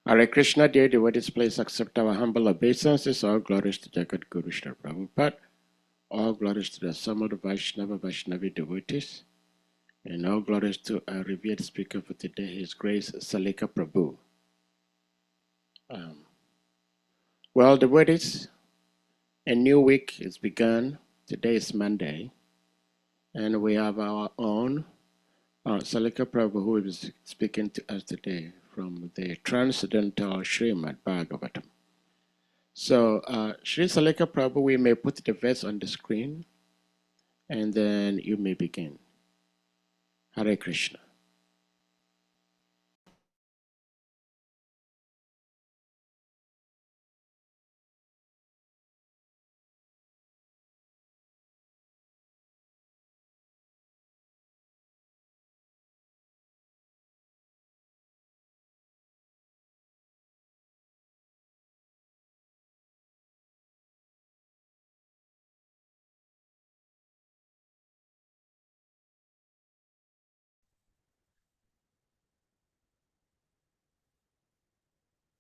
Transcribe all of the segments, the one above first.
Hare Krishna, dear devotees, please accept our humble obeisances. All glories to Jagat Guru Shri Prabhupada. All glories to the Samad Vaishnavi devotees. And all glories to our revered speaker for today, His Grace SALIKA PRABHU. Well, devotees, a new week is begun. Today is Monday. And we have our own SALIKA PRABHU who is speaking to us today from the Transcendental Srimad Bhagavatam. So, Sri SALIKA Prabhu, we may put the verse on the screen, and then you may begin. Hare Krishna.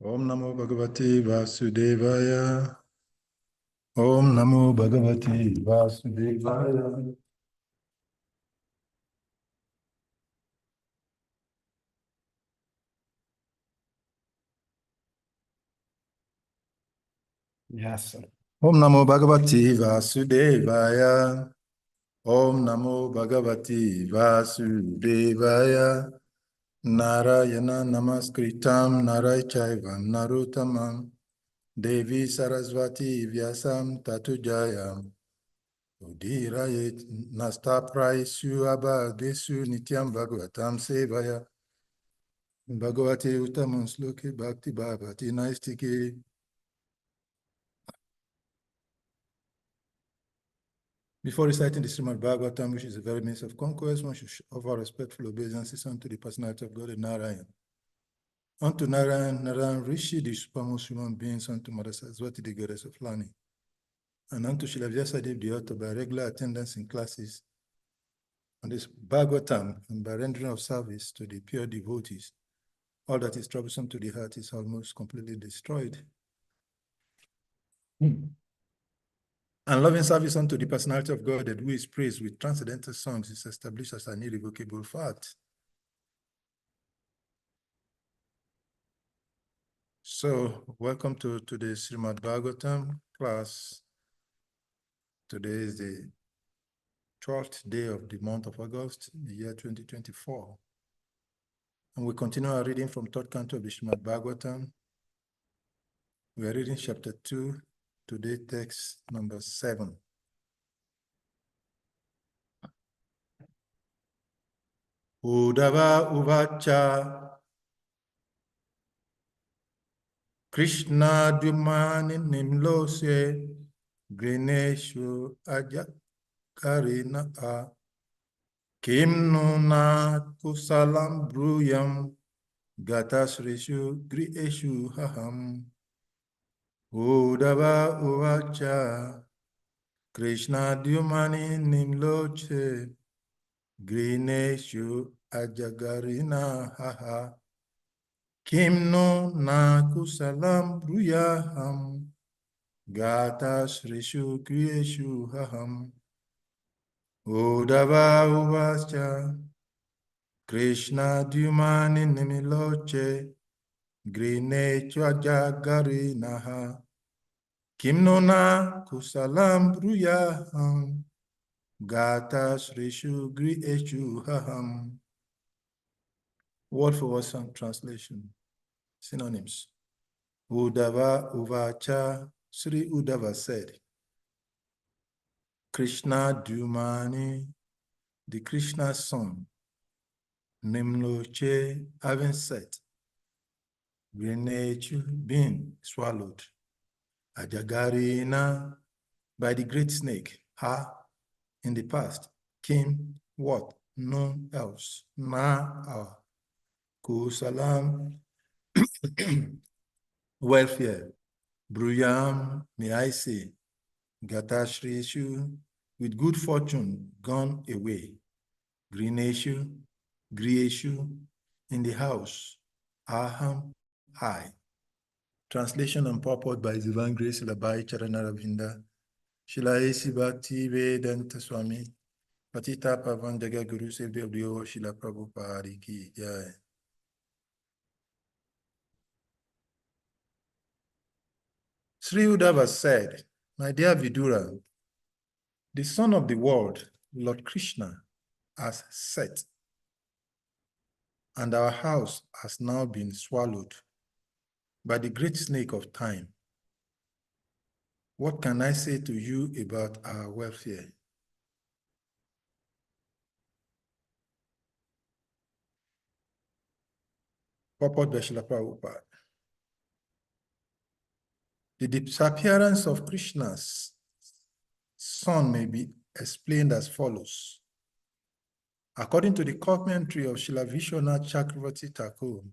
Om Namo Bhagavate Vasudevaya. Om Namo Bhagavate Vasudevaya. Yes, sir. Om Namo Bhagavate Vasudevaya. Om Namo Bhagavate Vasudevaya. Narayana Namaskritam Narayachaivam Naruttamam Devi Sarasvati Vyasam Tatujayam Udirayet Nasta Praisu Abha Desu Nityam Bhagavatam Sevaya Bhagavate Uttamam Sloke Bhakti Bhavati Naistike. Before reciting the Srimad Bhagavatam, which is a very means of conquest, one should offer respectful obeisances unto the personality of God and Narayan. Unto Narayan Rishi, the supremest human beings, unto Mother Saraswati, the goddess of learning, and unto Srila Vyasadeva, the author, by regular attendance in classes on this Bhagavatam, and by rendering of service to the pure devotees. All that is troublesome to the heart is almost completely destroyed. And loving service unto the personality of God, that who is praised with transcendental songs, is established as an irrevocable fact. So, welcome to today's Srimad Bhagavatam class. Today is the 12th day of the month of August, the year 2024. And we continue our reading from third canto of the Srimad Bhagavatam. We are reading chapter 2, today text number 7. Udava Uvacha Krishna Dumani Nimlose Grineshu Ajakarina A Kim Nuna Kusalam Bruyam Gatasrishu Grieshu Haham Udava Uvacha Krishna Dumani Nimloche Grineshu Ajagarina Haha Kim no na kusalam bruyaham Gata Srishu Krieshu Haham Udava Uvascha Krishna Dumani Nimiloche Grinechu Ajagarina Ha Kim no na kusalam bruyaham Gata Srishu Grieshu Haham. Word for word translation. Synonyms. Uddhava Uvacha, Sri Uddhava said, Krishna Dumani, the Krishna's son, Nimloche, having said, Grinechu, being swallowed, Ajagarina, by the great snake, Ha, in the past, Kim, what, none else, Na, our, Kusalam, welfare, Bruyam, may I say, Gatashrishu, with good fortune gone away, Grineshu, Grieshu, in the house, Aham, high. Translation and purport by His Divine Grace Labai Charanaravinda. Shila Esi Bhakti Vedanta Swami. Patita Pavan Jaga Guru Sevdev Shila Prabhupada Ki Jai. Sri Uddhava said, "My dear Vidura, the son of the world, Lord Krishna, has set, and our house has now been swallowed by the great snake of time. What can I say to you about our welfare?" Purport by Srila Prabhupada. The disappearance of Krishna's son may be explained as follows. According to the commentary of Srila Vishwanath Chakravarti Thakur,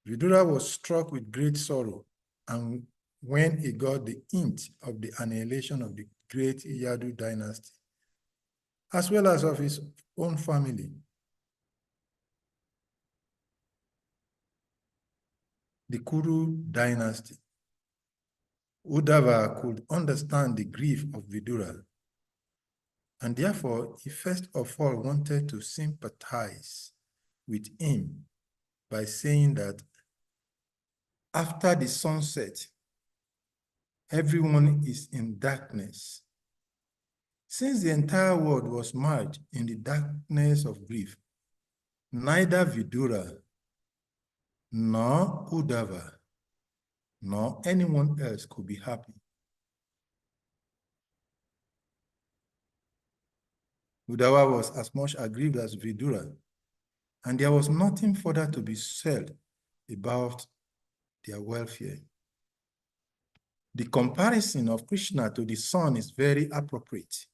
Vidura was struck with great sorrow, and when he got the hint of the annihilation of the great Yadu dynasty, as well as of his own family, the Kuru dynasty, Uddhava could understand the grief of Vidura, and therefore he first of all wanted to sympathize with him by saying that after the sunset, everyone is in darkness. Since the entire world was merged in the darkness of grief, neither Vidura nor Uddhava nor anyone else could be happy. Uddhava was as much aggrieved as Vidura, and there was nothing further to be said about their welfare. The comparison of Krishna to the sun is very appropriate.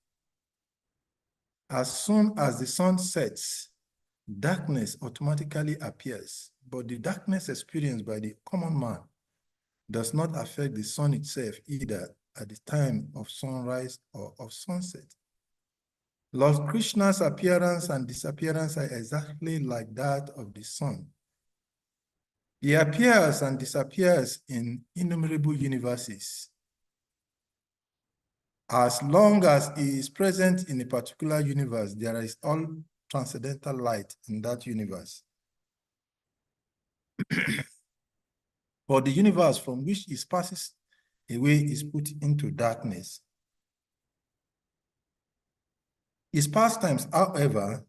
As soon as the sun sets, darkness automatically appears, but the darkness experienced by the common man does not affect the sun itself either at the time of sunrise or of sunset. Lord Krishna's appearance and disappearance are exactly like that of the sun. He appears and disappears in innumerable universes. As long as he is present in a particular universe, there is all transcendental light in that universe. But the universe from which he passes away is put into darkness. His pastimes, however,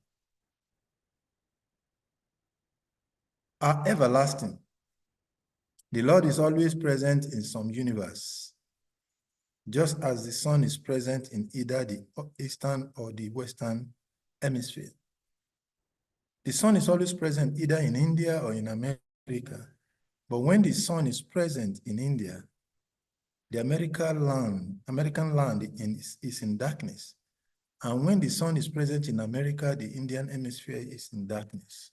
are everlasting. The Lord is always present in some universe, just as the sun is present in either the eastern or the western hemisphere. The sun is always present either in India or in America. But when the sun is present in India, the American land is in darkness. And when the sun is present in America, the Indian hemisphere is in darkness.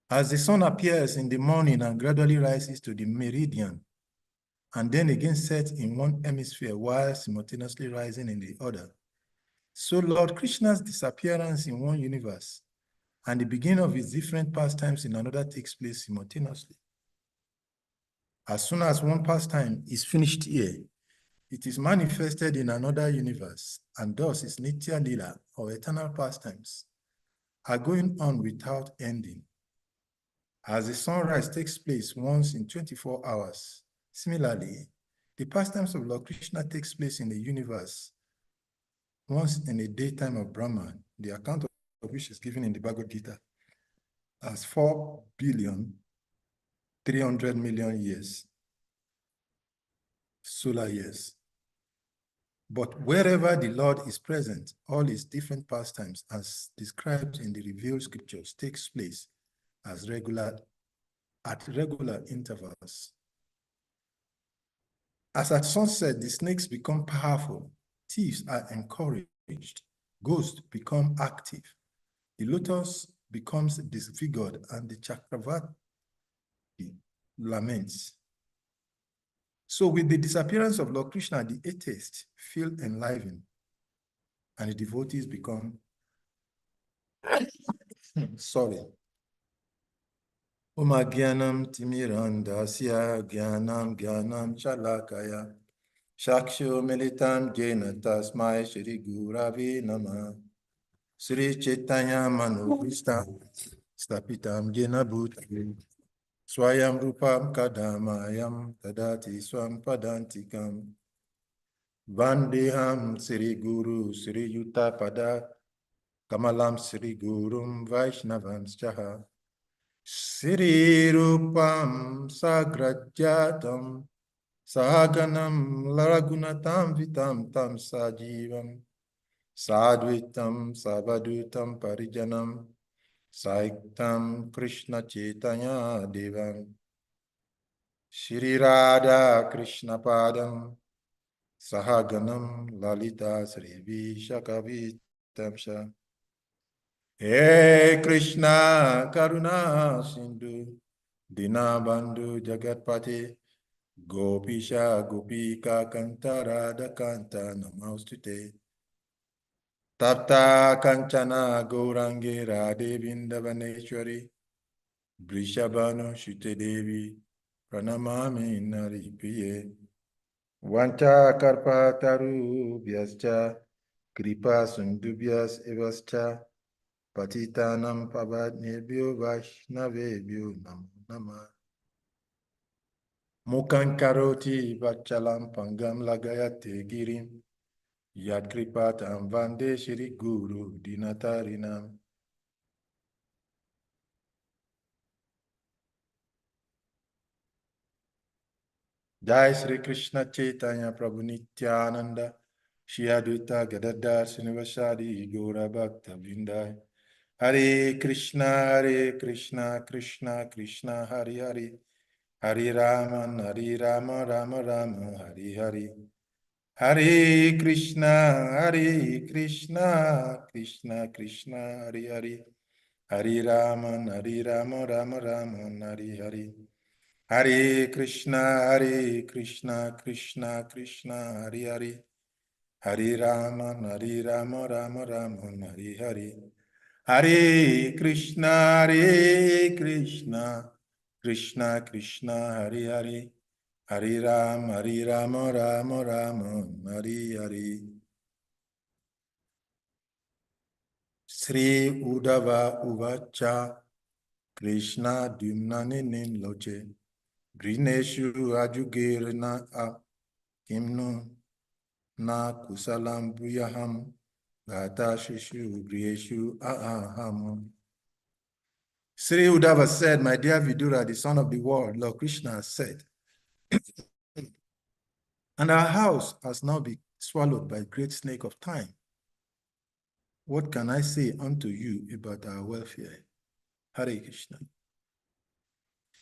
As the sun appears in the morning and gradually rises to the meridian, and then again sets in one hemisphere while simultaneously rising in the other, so Lord Krishna's disappearance in one universe and the beginning of his different pastimes in another takes place simultaneously. As soon as one pastime is finished here, it is manifested in another universe, and thus his Nitya Lila, or eternal pastimes, are going on without ending. As the sunrise takes place once in 24 hours, similarly, the pastimes of Lord Krishna takes place in the universe once in a daytime of Brahma, the account of which is given in the Bhagavad Gita as 4,300,000,000 years, solar years. But wherever the Lord is present, all his different pastimes, as described in the revealed scriptures, takes place at regular intervals. As at sunset, the snakes become powerful, thieves are encouraged, ghosts become active, the lotus becomes disfigured, and the Chakravarti laments. So with the disappearance of Lord Krishna, the atheists feel enlivened, and the devotees become sorry. Umagyanam timirandasya gyanam shalakaya. Shakshu militam jena tasmai Shri Gurave Namah. Sri Chaitanya Manubhista Stapitam Jena Bhutale. Swayam Rupam Kadamayam Tadati Swam Padantikam. Vandeham Sri Guru Sri Yuta Pada Kamalam Sri Gurum Vaishnavam Chaha. Sri Rupam Sagrajatam Saganam Laragunatam Vitam Tam Sajivam Sadvitam Savadutam Parijanam Saiktam Krishna Chaitanya Devam Shri Radha Krishna Padam Sahaganam Lalita Sri Vishakavitam Sha. Hey Krishna Karuna Sindhu Dinabandhu Jagatpati Gopisha Gopika Kanta Radha Kanta Namostute Tapta Kanchana Gourangi Radhe Vindavaneshwari Brishabhanu Shute Devi Pranamami Naripriye Vancha Karpa Taru Vyascha Kripa Sundubhyas Evascha Patitanam Pavadnebhyo Vaishnavebhyo Namo Namah. Mukhan Karoti Vachalam Pangam Lagayate Girim Yad Kripatam Vande Shri Guru Dinatarinam. Jai Sri Krishna Chaitanya Prabhu Nityananda Shri Advaita Gadadhar Srinivasadi Gaura Bhakta Vrinda. Hare Krishna Krishna Krishna Hare Hare Hare Rama Rama Rama Hare Hare Hare Krishna Krishna Krishna Hare Hare Hare Rama Rama Rama Hare Hare Hare Krishna Krishna Krishna Hare Hare Hare Rama Rama Rama Hare Hare Hare Krishna Krishna Krishna Hare Hare Hare Rama Rama Hare Hare. Sri Uddhava Uvacha Krishna Dumnani Loche Grineshu Ajugirna A Kimnu Na Kusalam Buyaham Gata Shishu Grieshu Aham. Sri Uddhava said, my dear Vidura, the son of the world, Lord Krishna said, and our house has now been swallowed by a great snake of time. What can I say unto you about our welfare? Hare Krishna.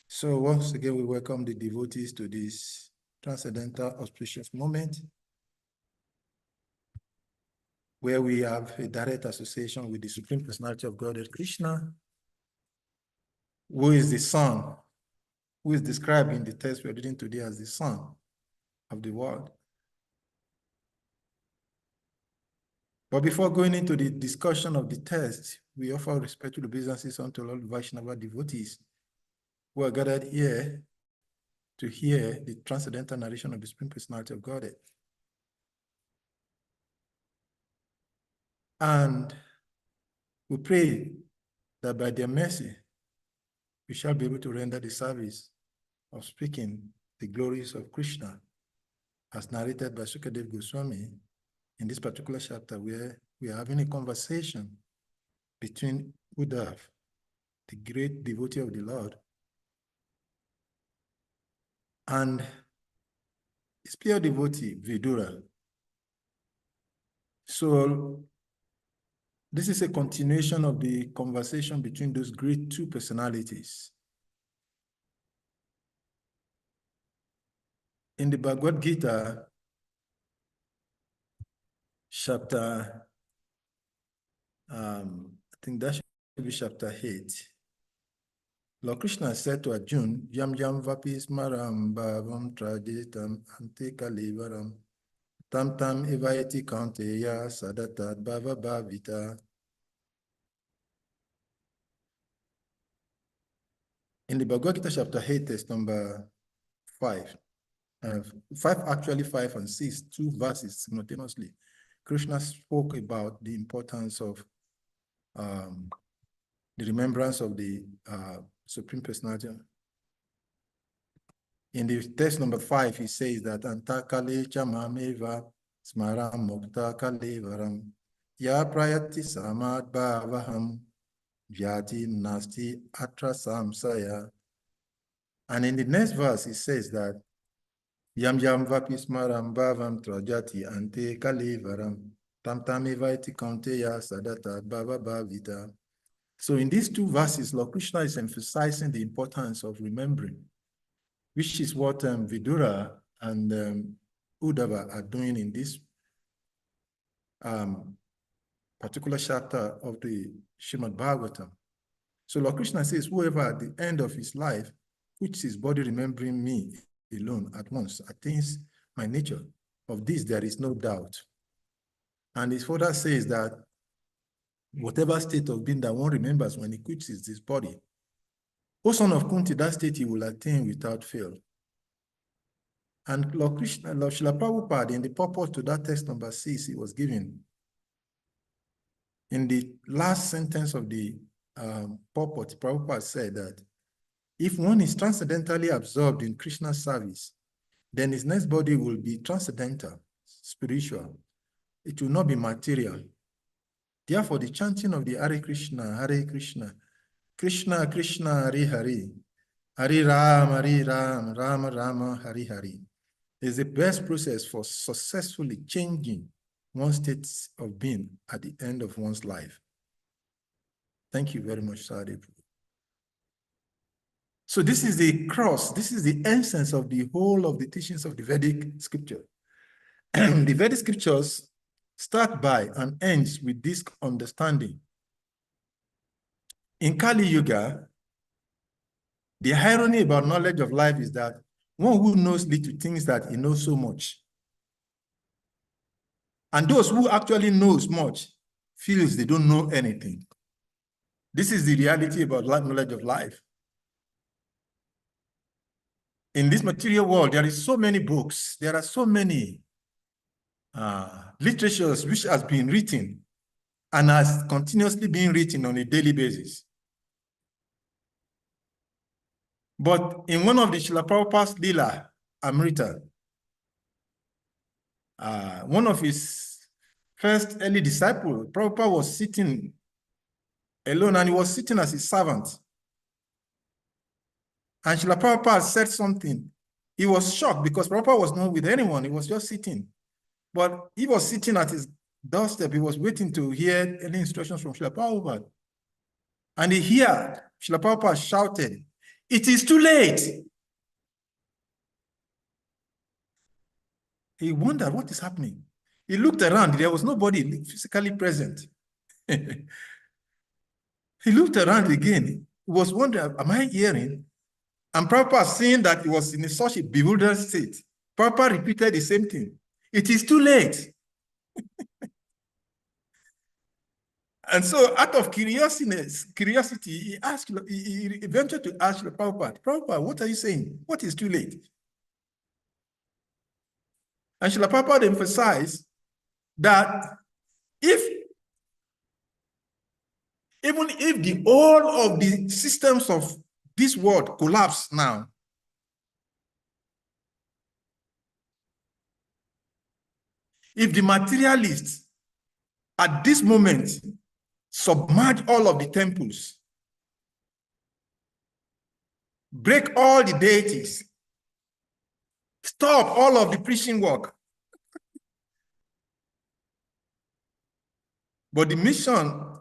So once again, we welcome the devotees to this transcendental auspicious moment where we have a direct association with the Supreme Personality of Godhead, Krishna, who is the Son, who is described in the text we're reading today as the Son of the world. But before going into the discussion of the text, we offer respectful obeisances unto all Vaishnava devotees who are gathered here to hear the transcendental narration of the Supreme Personality of Godhead. And we pray that by their mercy, we shall be able to render the service of speaking the glories of Krishna as narrated by Sukadev Goswami in this particular chapter, where we are having a conversation between Uddhav, the great devotee of the Lord, and his pure devotee, Vidura. So this is a continuation of the conversation between those great two personalities. In the Bhagavad Gita, chapter, I think that should be chapter 8, Lord Krishna said to Arjuna, Yam Yam Vapis Maram Bhavam Trajitam Antika Livaram Tam Tam Evaiti Kanteya Sadatat Bhava Bhavita. In the Bhagavad Gita chapter 8, text number 5, 5 and 6, 2 verses simultaneously, Krishna spoke about the importance of the remembrance of the Supreme Personality. In the text number 5, he says that Antakale chamameva smaram mukta kalevaram ya prayati samad bhavaham vyati nasti atra samsaya. And in the next verse, he says that Yam yam vapismaram bhavam trajati ante kalevaram tamtameva iti kaunteya sadata bhava bhavita. So in these two verses, Lord Krishna is emphasizing the importance of remembering, which is what Vidura and Uddhava are doing in this particular chapter of the Srimad Bhagavatam. So Lord Krishna says, whoever at the end of his life puts his body remembering me alone at once attains my nature. Of this there is no doubt. And his further says that whatever state of being that one remembers when he quits his body, O son of Kunti, that state he will attain without fail. And Lord Krishna, Lord Srila Prabhupada, in the purport to that text number 6 he was given, in the last sentence of the purport, Prabhupada said that if one is transcendentally absorbed in Krishna's service, then his next body will be transcendental, spiritual. It will not be material. Therefore, the chanting of the Hare Krishna, Krishna Krishna, Hare Hare, Hare Ram, Rama Rama, Hare Hare, is the best process for successfully changing one's state of being at the end of one's life. Thank you very much, Sadhu. So this is the cross, this is the essence of the whole of the teachings of the Vedic scripture. The Vedic scriptures start by and ends with this understanding. In Kali Yuga, the irony about knowledge of life is that one who knows little thinks that he knows so much. And those who actually knows much feels they don't know anything. This is the reality about knowledge of life. In this material world, there is so many books, there are so many literatures which has been written and has continuously been written on a daily basis. But in one of the Srila Prabhupada's Lila Amrita, one of his first early disciples, Prabhupada was sitting alone and he was sitting as his servant. And Srila Prabhupada said something. He was shocked because Prabhupada was not with anyone. He was just sitting. But he was sitting at his doorstep. He was waiting to hear any instructions from Srila Prabhupada. And he heard Srila Prabhupada shouted, "It is too late." He wondered what is happening. He looked around. There was nobody physically present. He looked around again. He was wondering, am I hearing? And Prabhupada, seeing that he was in such a bewildered state, Prabhupada repeated the same thing. It is too late. And so out of curiosity, he ventured to ask Prabhupada, what are you saying? What is too late? And Srila Prabhupada emphasized that even if the whole of the systems of this world collapse now, if the materialists at this moment submerge all of the temples, break all the deities, stop all of the preaching work, but the mission,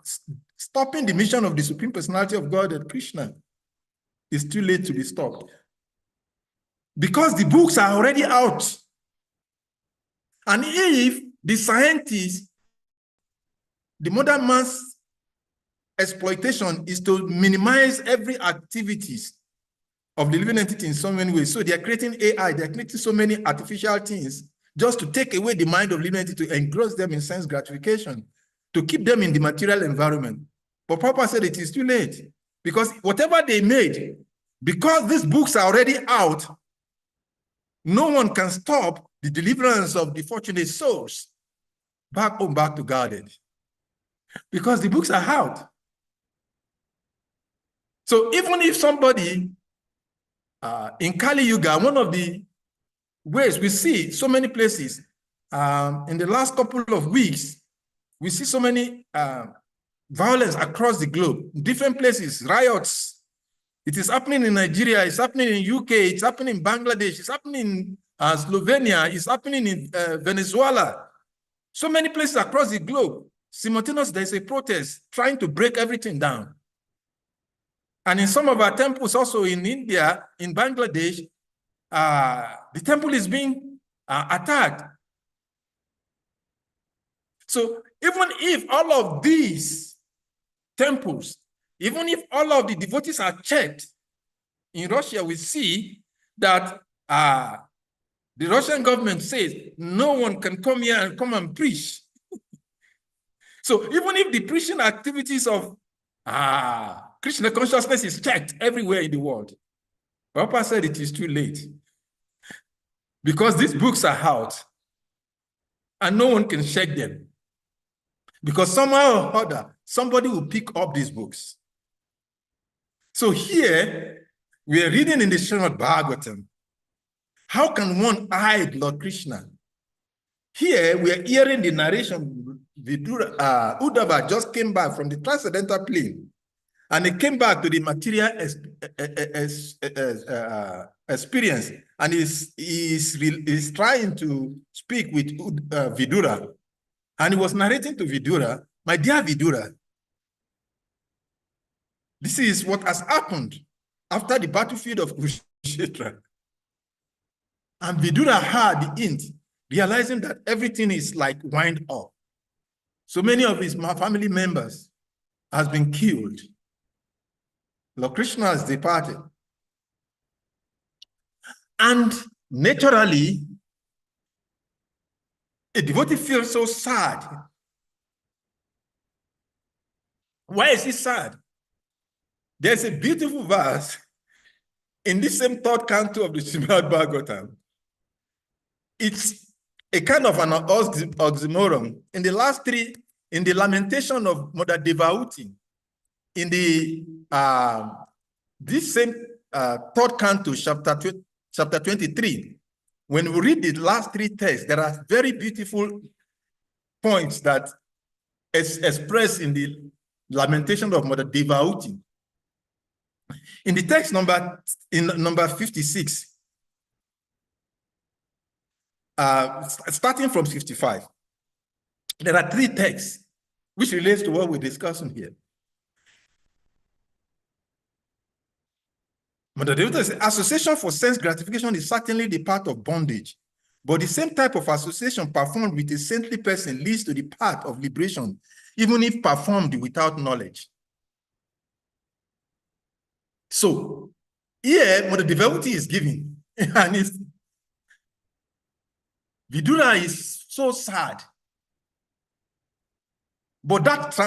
stopping the mission of the Supreme Personality of God and Krishna, is too late to be stopped. Because the books are already out. And if the scientists, the modern man's exploitation is to minimize every activities of the living entity in so many ways. So they are creating AI, they are creating so many artificial things just to take away the mind of living entity, to engross them in sense gratification, to keep them in the material environment. But Prabhupada said it is too late, because whatever they made Because these books are already out, no one can stop the deliverance of the fortunate souls back home, back to Garden. Because the books are out. So even if somebody in Kali Yuga, one of the ways we see so many places in the last couple of weeks, we see so many violence across the globe, different places, riots. It is happening in Nigeria, it's happening in UK, it's happening in Bangladesh, it's happening in Slovenia, it's happening in Venezuela. So many places across the globe. Simultaneously, there's a protest trying to break everything down. And in some of our temples, also in India, in Bangladesh, the temple is being attacked. So even if all of these temples, even if all of the devotees are checked, in Russia, we see that the Russian government says no one can come here and come and preach. So even if the preaching activities of Krishna consciousness is checked everywhere in the world, Papa said it is too late. Because these books are out and no one can check them. Because somehow or other, somebody will pick up these books. So here, we are reading in the Srimad Bhagavatam. How can one hide Lord Krishna? Here, we are hearing the narration. Uddhava just came back from the transcendental plane, and he came back to the material experience, and he's trying to speak with Vidura. And he was narrating to Vidura, my dear Vidura, this is what has happened after the battlefield of Kurukshetra. And Vidura heard the hint, realizing that everything is like wind up. So many of his family members has been killed. Lord Krishna has departed. And naturally, a devotee feels so sad. Why is he sad? There's a beautiful verse in this same third canto of the Srimad Bhagavatam. It's a kind of an oxymoron. In the last three, in the lamentation of Mother Devauti, in the this same third canto, chapter 23, when we read the last three texts, there are very beautiful points that is expressed in the lamentation of Mother Devauti. In the text number 56, starting from 55, there are three texts which relates to what we're discussing here. Mother Devauti says, association for sense gratification is certainly the path of bondage, but the same type of association performed with a saintly person leads to the path of liberation, even if performed without knowledge. So here, Mother Devauti is giving, and Vidura is so sad. But that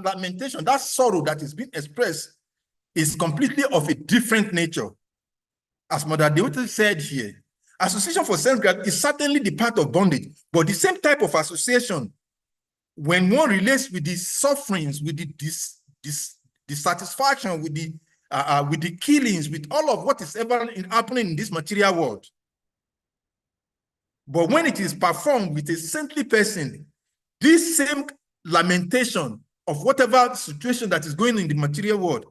lamentation, that sorrow that is being expressed is completely of a different nature. As Mother Devauti said here, association for sense-gratification is certainly the path of bondage, but the same type of association, when one relates with the sufferings, with the dissatisfaction, with the killings, with all of what is ever happening in this material world. But when it is performed with a saintly person, this same lamentation of whatever situation that is going in the material world,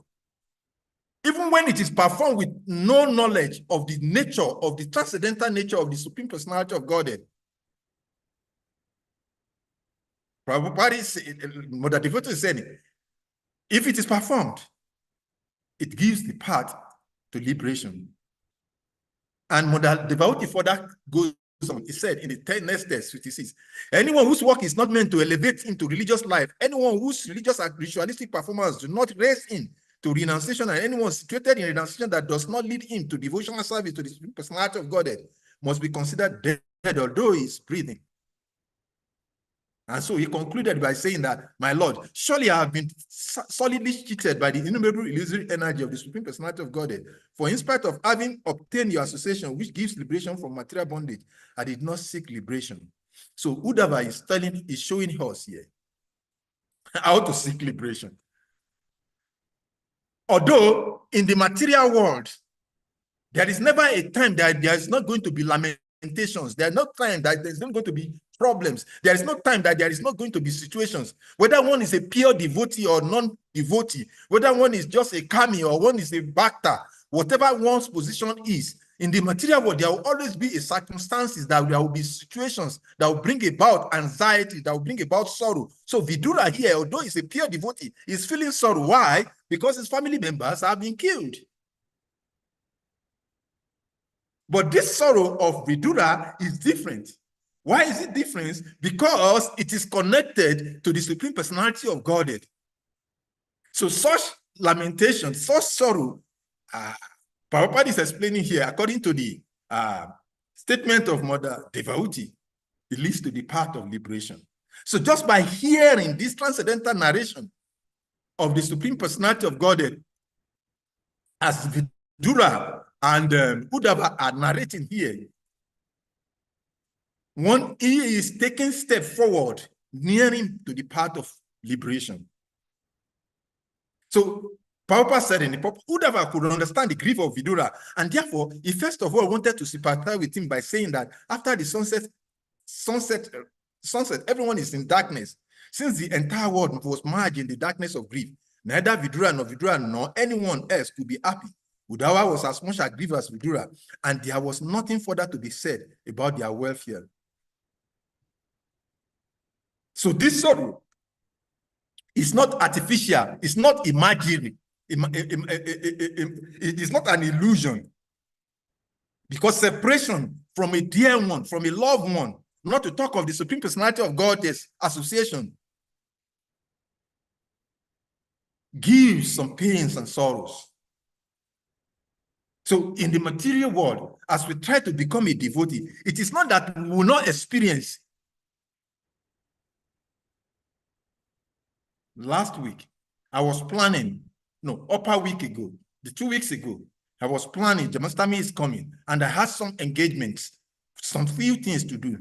even when it is performed with no knowledge of the nature, of the transcendental nature of the Supreme Personality of Godhead, Prabhupada, Mother Devauti said, if it is performed, it gives the path to liberation. And Mother Devauti further goes on. He said in the next text, 56, anyone whose work is not meant to elevate him to religious life, anyone whose religious and ritualistic performance do not raise him to renunciation, and anyone situated in renunciation that does not lead him to devotional service to the personality of Godhead must be considered dead, although he is breathing. And so he concluded by saying that, my Lord, surely I have been solidly cheated by the innumerable illusory energy of the Supreme Personality of Godhead. For in spite of having obtained your association, which gives liberation from material bondage, I did not seek liberation. So Uddhava is showing us here how to seek liberation. Although in the material world, there is never a time that there is not going to be lamentations. There is no time that there is not going to be problems. There is no time that there is not going to be situations. Whether one is a pure devotee or non-devotee, whether one is just a kami or one is a bhakta, whatever one's position is, in the material world, there will always be circumstances that there will be situations that will bring about anxiety, that will bring about sorrow. So Vidura here, although he's a pure devotee, is feeling sorrow. Why? Because his family members have been killed. But this sorrow of Vidura is different. Why is it different? Because it is connected to the Supreme Personality of Godhead. So such lamentation, such sorrow, Prabhupada is explaining here, according to the statement of Mother Devauti, it leads to the path of liberation. So just by hearing this transcendental narration of the Supreme Personality of Godhead, as Vidura and Uddhava are narrating here, he is taking step forward, nearing to the path of liberation. So Prabhupada said in the Uddhava could understand the grief of Vidura, and therefore he first of all wanted to sympathize with him by saying that after the sunset, everyone is in darkness. Since the entire world was merged in the darkness of grief, neither Vidura nor anyone else could be happy. Uddhava was as much aggrieved as Vidura, and there was nothing further to be said about their welfare. So this sorrow is not artificial, it's not imaginary, it is not an illusion. Because separation from a dear one, from a loved one, not to talk of the Supreme Personality of God's association, gives some pains and sorrows. So in the material world, as we try to become a devotee, it is not that we will not experience. Last week, I was planning, upper week ago, 2 weeks ago, I was planning, Jamastami is coming, and I had some engagements, some few things to do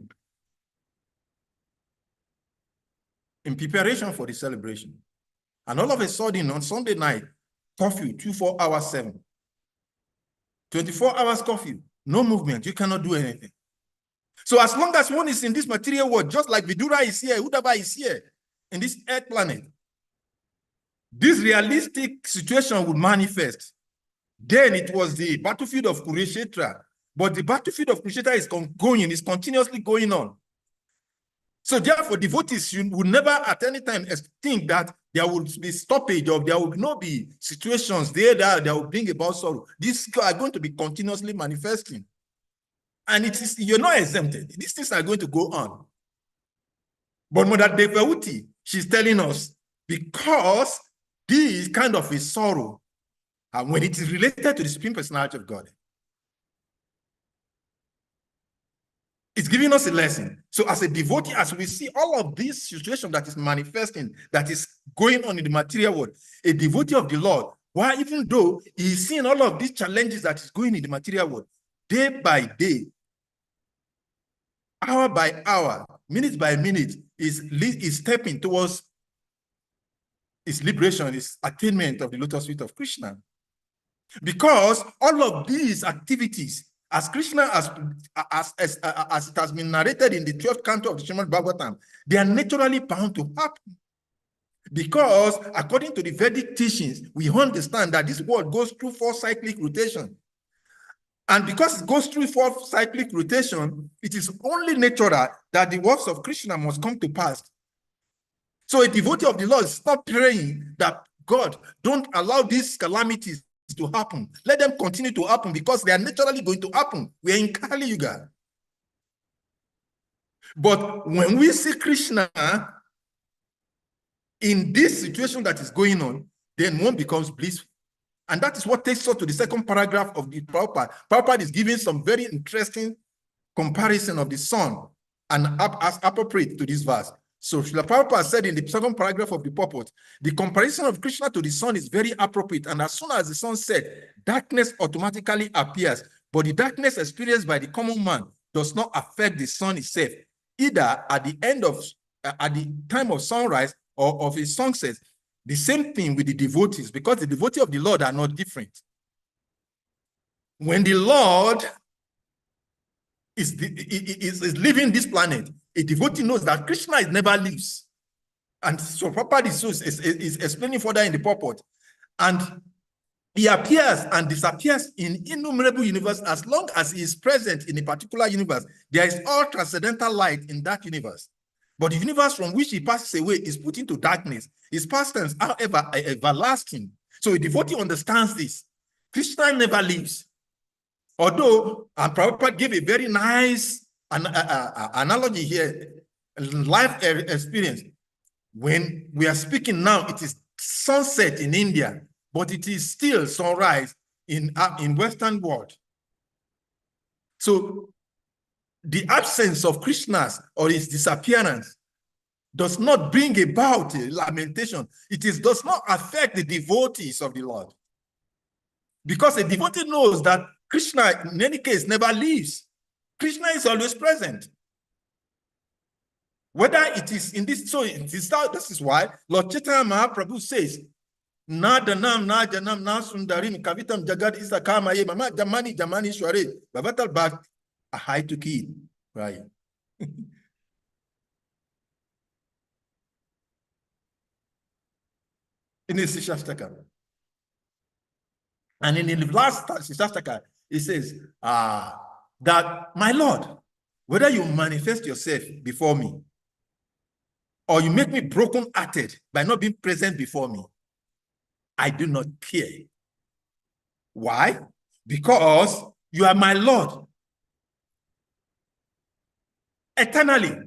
in preparation for the celebration. And all of a sudden, on Sunday night, curfew, 24 hours, 7. 24 hours curfew, no movement, you cannot do anything. So as long as one is in this material world, just like Vidura is here, Uddhava is here, in this earth planet, this realistic situation would manifest. Then it was the battlefield of Kurukshetra, but the battlefield of Kurukshetra is ongoing, is continuously going on. So therefore, devotees would never at any time think that there will be stoppage, or there will not be situations there that will bring about sorrow. These are going to be continuously manifesting. And you're not exempted. These things are going to go on. But Mother Devauti, she's telling us, because this is kind of a sorrow, and when it is related to the Supreme Personality of God, it's giving us a lesson. So as a devotee, as we see all of this situation that is manifesting, that is going on in the material world, a devotee of the Lord, why even though he is seeing all of these challenges that is going in the material world, day by day, hour by hour, minute by minute, is stepping towards his liberation, his attainment of the lotus feet of Krishna. Because all of these activities, as Krishna, as it has been narrated in the 12th canto of the Srimad Bhagavatam, they are naturally bound to happen. Because according to the Vedic teachings, we understand that this world goes through 4 cyclic rotation. And because it goes through 4 cyclic rotation, it is only natural that the works of Krishna must come to pass. So a devotee of the Lord is not praying that, God, don't allow these calamities to happen. Let them continue to happen, because they are naturally going to happen. We are in Kali Yuga. But when we see Krishna in this situation that is going on, then one becomes blissful. And that is what takes us to the second paragraph of the Prabhupada. Prabhupada is giving some very interesting comparison of the sun, and as appropriate to this verse. So Srila Prabhupada said in the second paragraph of the purport, the comparison of Krishna to the sun is very appropriate, and as soon as the sun sets, darkness automatically appears, but the darkness experienced by the common man does not affect the sun itself, either at the time of sunrise or of a sunset. The same thing with the devotees, because the devotees of the Lord are not different. When the Lord is leaving this planet, a devotee knows that Krishna never leaves. And so Prabhupada is explaining further in the purport. And he appears and disappears in innumerable universes. As long as he is present in a particular universe, there is all transcendental light in that universe. But the universe from which he passes away is put into darkness. His past tense, however, are everlasting. So a devotee understands this. Krishna never leaves. Although, and Prabhupada gave a very nice analogy here, life experience. When we are speaking now, it is sunset in India, but it is still sunrise in Western world. So the absence of Krishna or his disappearance does not bring about a lamentation. It does not affect the devotees of the Lord. Because a devotee knows that Krishna, in any case, never leaves. Krishna is always present. Whether it is in this, so this is why Lord Chaitanya Mahaprabhu says, Na danam, na janam, na sundarim, kavitam jagad isakamaye, mama jamani, jamani shware, babatal bhakt, ahai to ki. Right. In the Shastaka. And in the last Shastaka, it says, that my Lord, whether you manifest yourself before me, or you make me broken-hearted by not being present before me, I do not care. Why? Because you are my Lord. Eternally.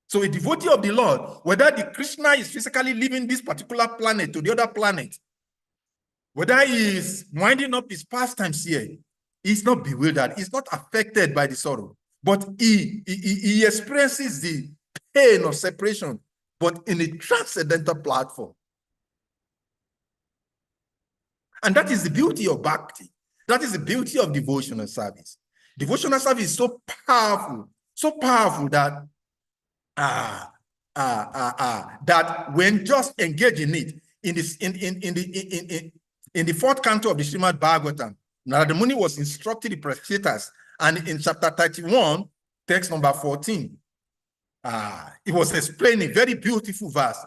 So a devotee of the Lord, whether the Krishna is physically leaving this particular planet to the other planet, whether he is winding up his pastimes here, he's not bewildered, he's not affected by the sorrow, but he experiences the pain of separation, but in a transcendental platform. And that is the beauty of bhakti. That is the beauty of devotional service. Devotional service is so powerful that that when just engage in it, in the fourth canto of the Srimad Bhagavatam, Narada Muni was instructing the practitioners, and in chapter 31, text number 14, he was explaining a very beautiful verse.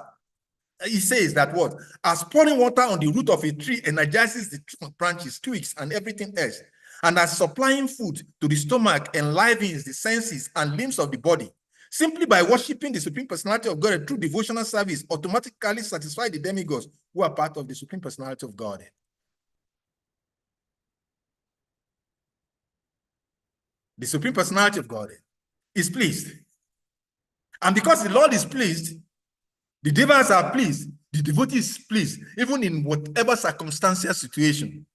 He says that what? As pouring water on the root of a tree energizes the branches, twigs, and everything else, and as supplying food to the stomach enlivens the senses and limbs of the body, simply by worshiping the Supreme Personality of God through devotional service automatically satisfy the demigods who are part of the Supreme Personality of God. The Supreme Personality of God is pleased. And because the Lord is pleased, the devas are pleased, the devotee is pleased, even in whatever circumstantial situation.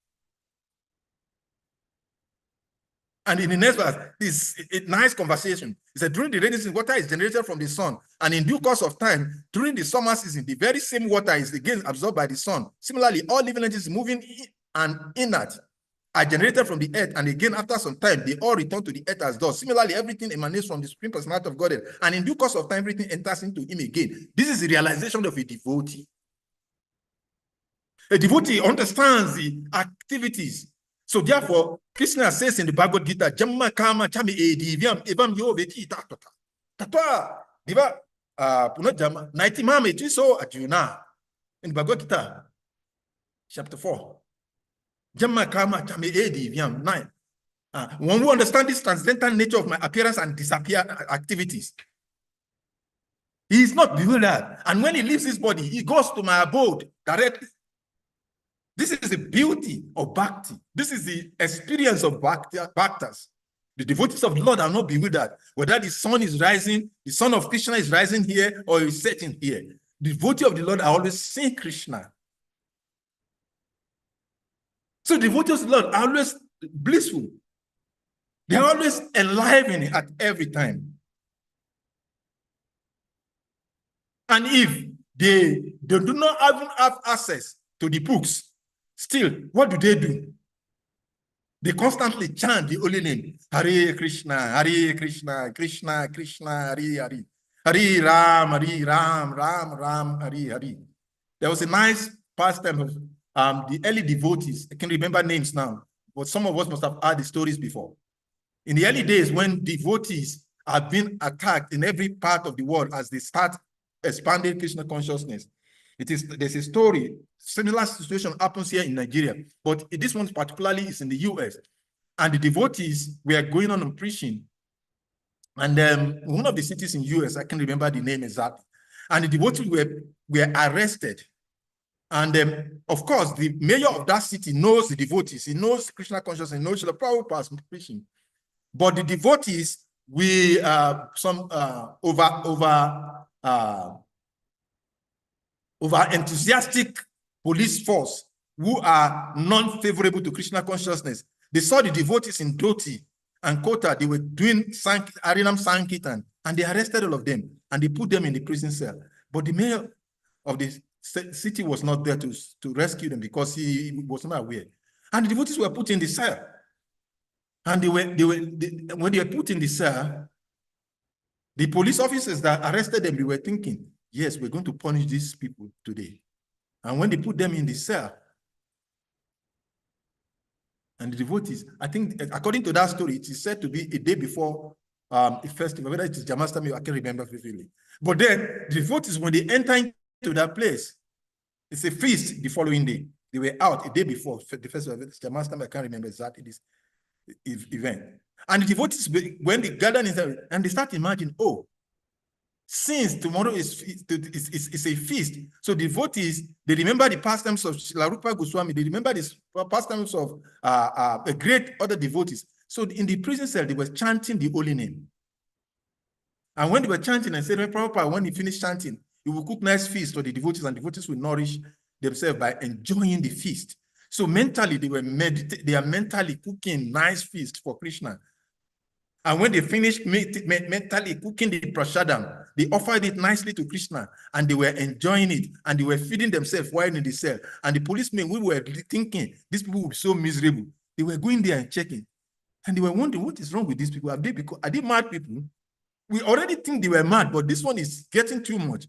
And in the next verse, this a nice conversation. It said, during the rainy season, water is generated from the sun, and in due course of time, during the summer season, the very same water is again absorbed by the sun. Similarly, all living entities moving and inert are generated from the earth, and again, after some time, they all return to the earth as dust. Similarly, everything emanates from the Supreme Personality of Godhead, and in due course of time, everything enters into him again. This is the realization of a devotee. A devotee understands the activities. So therefore, Krishna says in the Bhagavad Gita, Jamma kama chami edivyam evam yo veti tatata. Tatwa, diva, punajama, naitimame chiso ajuna. In the Bhagavad Gita, chapter 4. Jamma kama chami edivyam, 9. One who understands this transcendental nature of my appearance and disappear activities, he is not bewildered. And when he leaves his body, he goes to my abode directly. This is the beauty of bhakti. This is the experience of bhaktas. The devotees of the Lord are not bewildered. Whether the sun is rising, the sun of Krishna is rising here, or is setting here. The devotees of the Lord are always seeing Krishna. So the devotees of the Lord are always blissful. They are always enlivening at every time. And if they do not even have access to the books, still, what do? They constantly chant the holy name. Hare Krishna, Krishna, Krishna, Hare Hare. Hare Ram, Ram, Ram, Hare Hare. There was a nice pastime of the early devotees. I can remember names now, but some of us must have heard the stories before. In the early days, when devotees have been attacked in every part of the world as they start expanding Krishna consciousness, there's a story. Similar situation happens here in Nigeria, but this one particularly is in the US. And the devotees were going on and preaching. And one of the cities in US, I can't remember the name exactly. And the devotees were arrested. And of course, the mayor of that city knows the devotees. He knows Krishna consciousness, he knows Srila Prabhupada's preaching. But the devotees, over enthusiastic police force who are non-favorable to Krishna consciousness. They saw the devotees in Dhoti and Kota. They were doing Harinam Sankirtan, and they arrested all of them and they put them in the prison cell. But the mayor of the city was not there to rescue them because he was not aware. And the devotees were put in the cell. And when they were put in the cell, the police officers that arrested them, they were thinking, yes, we're going to punish these people today. And when they put them in the cell, and the devotees, I think, according to that story, it is said to be a day before a festival, whether it is Jamastami, I can't remember vividly. But then, the devotees, when they enter into that place, it's a feast the following day. They were out a day before the festival, Jamastami, I can't remember exactly this event. And the devotees, when they gather in, and they start imagining, oh, since tomorrow is a feast, so devotees, they remember the pastimes of Srila Rupa Goswami, they remember the pastimes of a great other devotees. So in the prison cell, they were chanting the holy name. And when they were chanting, I said, Prabhupada, when he finished chanting, he will cook nice feast for the devotees, and devotees will nourish themselves by enjoying the feast. So mentally, they are mentally cooking nice feast for Krishna. And when they finished mentally cooking the prasadam, they offered it nicely to Krishna, and they were enjoying it, and they were feeding themselves while in the cell. And the policemen, we were thinking, these people will be so miserable. They were going there and checking. And they were wondering, what is wrong with these people? Are they mad people? We already think they were mad, but this one is getting too much.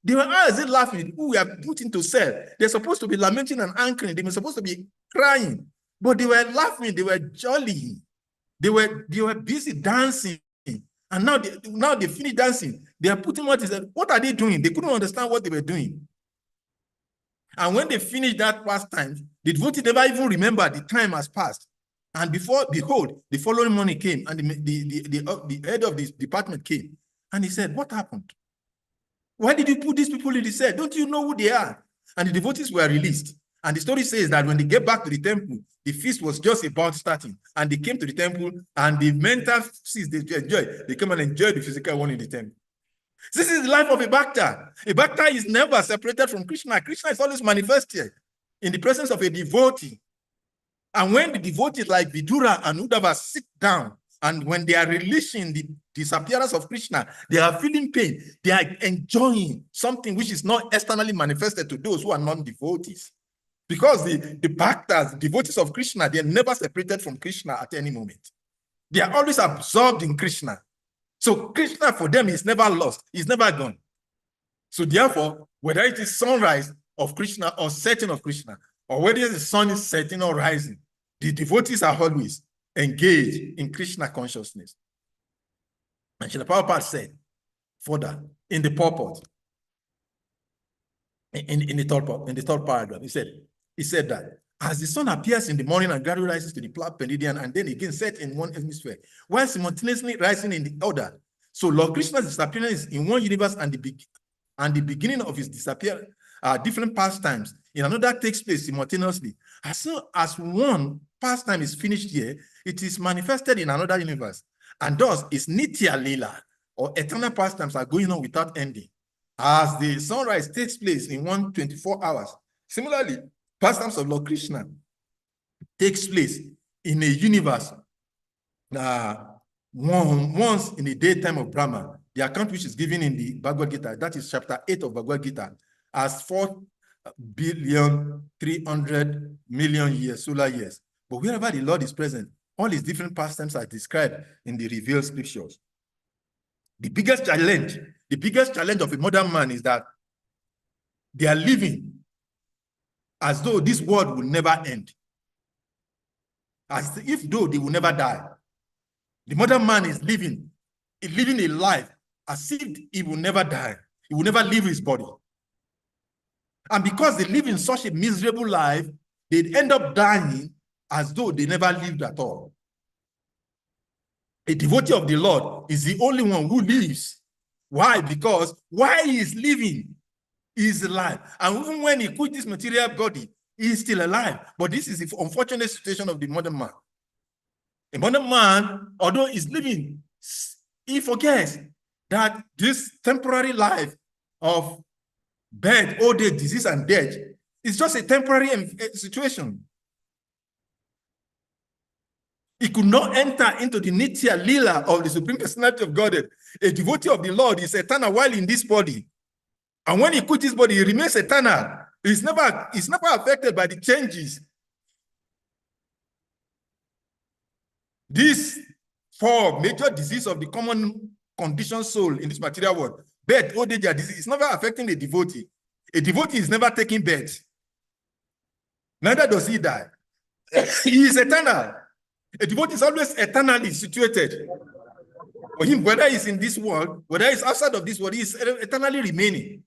They were laughing. Who we are put into cell. They're supposed to be lamenting and anchoring. They were supposed to be crying. But they were laughing. They were jolly. They were busy dancing, and now they finished dancing. They are putting what are they doing? They couldn't understand what they were doing. And when they finished that pastime, the devotee never even remember the time has passed. And behold, the following morning came, and the head of this department came, and he said, "What happened? Why did you put these people in the cell? Don't you know who they are?" And the devotees were released. And the story says that when they get back to the temple, the feast was just about starting. And they came to the temple, and the mental feast they enjoyed, they came and enjoyed the physical one in the temple. This is the life of a bhakta. A bhakta is never separated from Krishna. Krishna is always manifested in the presence of a devotee. And when the devotees like Vidura and Uddhava sit down, and when they are releasing the disappearance of Krishna, they are feeling pain. They are enjoying something which is not externally manifested to those who are non-devotees. Because the bhaktas, the devotees of Krishna, they are never separated from Krishna at any moment. They are always absorbed in Krishna. So Krishna for them is never lost. He's never gone. So therefore, whether it is sunrise of Krishna or setting of Krishna, or whether the sun is setting or rising, the devotees are always engaged in Krishna consciousness. And Srila Prabhupada said further in the purport, in the third paragraph, he said that as the sun appears in the morning and gradually rises to the cloud meridian and then again set in one hemisphere, while simultaneously rising in the other. So Lord Krishna's disappearance in one universe and the beginning of his disappearance, different pastimes in another takes place simultaneously. As soon as one pastime is finished here, it is manifested in another universe. And thus, its Nitya Lila, or eternal pastimes, are going on without ending. As the sunrise takes place in 124 hours, similarly, pastimes of Lord Krishna takes place in a universe once in the daytime of Brahma. the account which is given in the Bhagavad Gita, that is chapter 8 of Bhagavad Gita, as 4,300,000,000 years, solar years. But wherever the Lord is present, all his different pastimes are described in the revealed scriptures. The biggest challenge of a modern man is that they are living as though this world will never end, as if though they will never die. The modern man is living a life as if he will never die. He will never leave his body. And because they live in such a miserable life, they end up dying as though they never lived at all. A devotee of the Lord is the only one who lives. Why? Because while he is living, he is alive. And even when he quit this material body, he is still alive. But this is the unfortunate situation of the modern man. A modern man, although he's living, he forgets that this temporary life of birth, old age, disease, and death is just a temporary situation. He could not enter into the Nitya Lila of the Supreme Personality of Godhead. A devotee of the Lord is eternal while in this body. And when he quits his body, he remains eternal. He's never affected by the changes. These four major diseases of the common conditioned soul in this material world, birth, old age, and disease, is never affecting the devotee. A devotee is never taking birth. Neither does he die. He is eternal. A devotee is always eternally situated. For him, whether he's in this world, whether he's outside of this world, he is eternally remaining.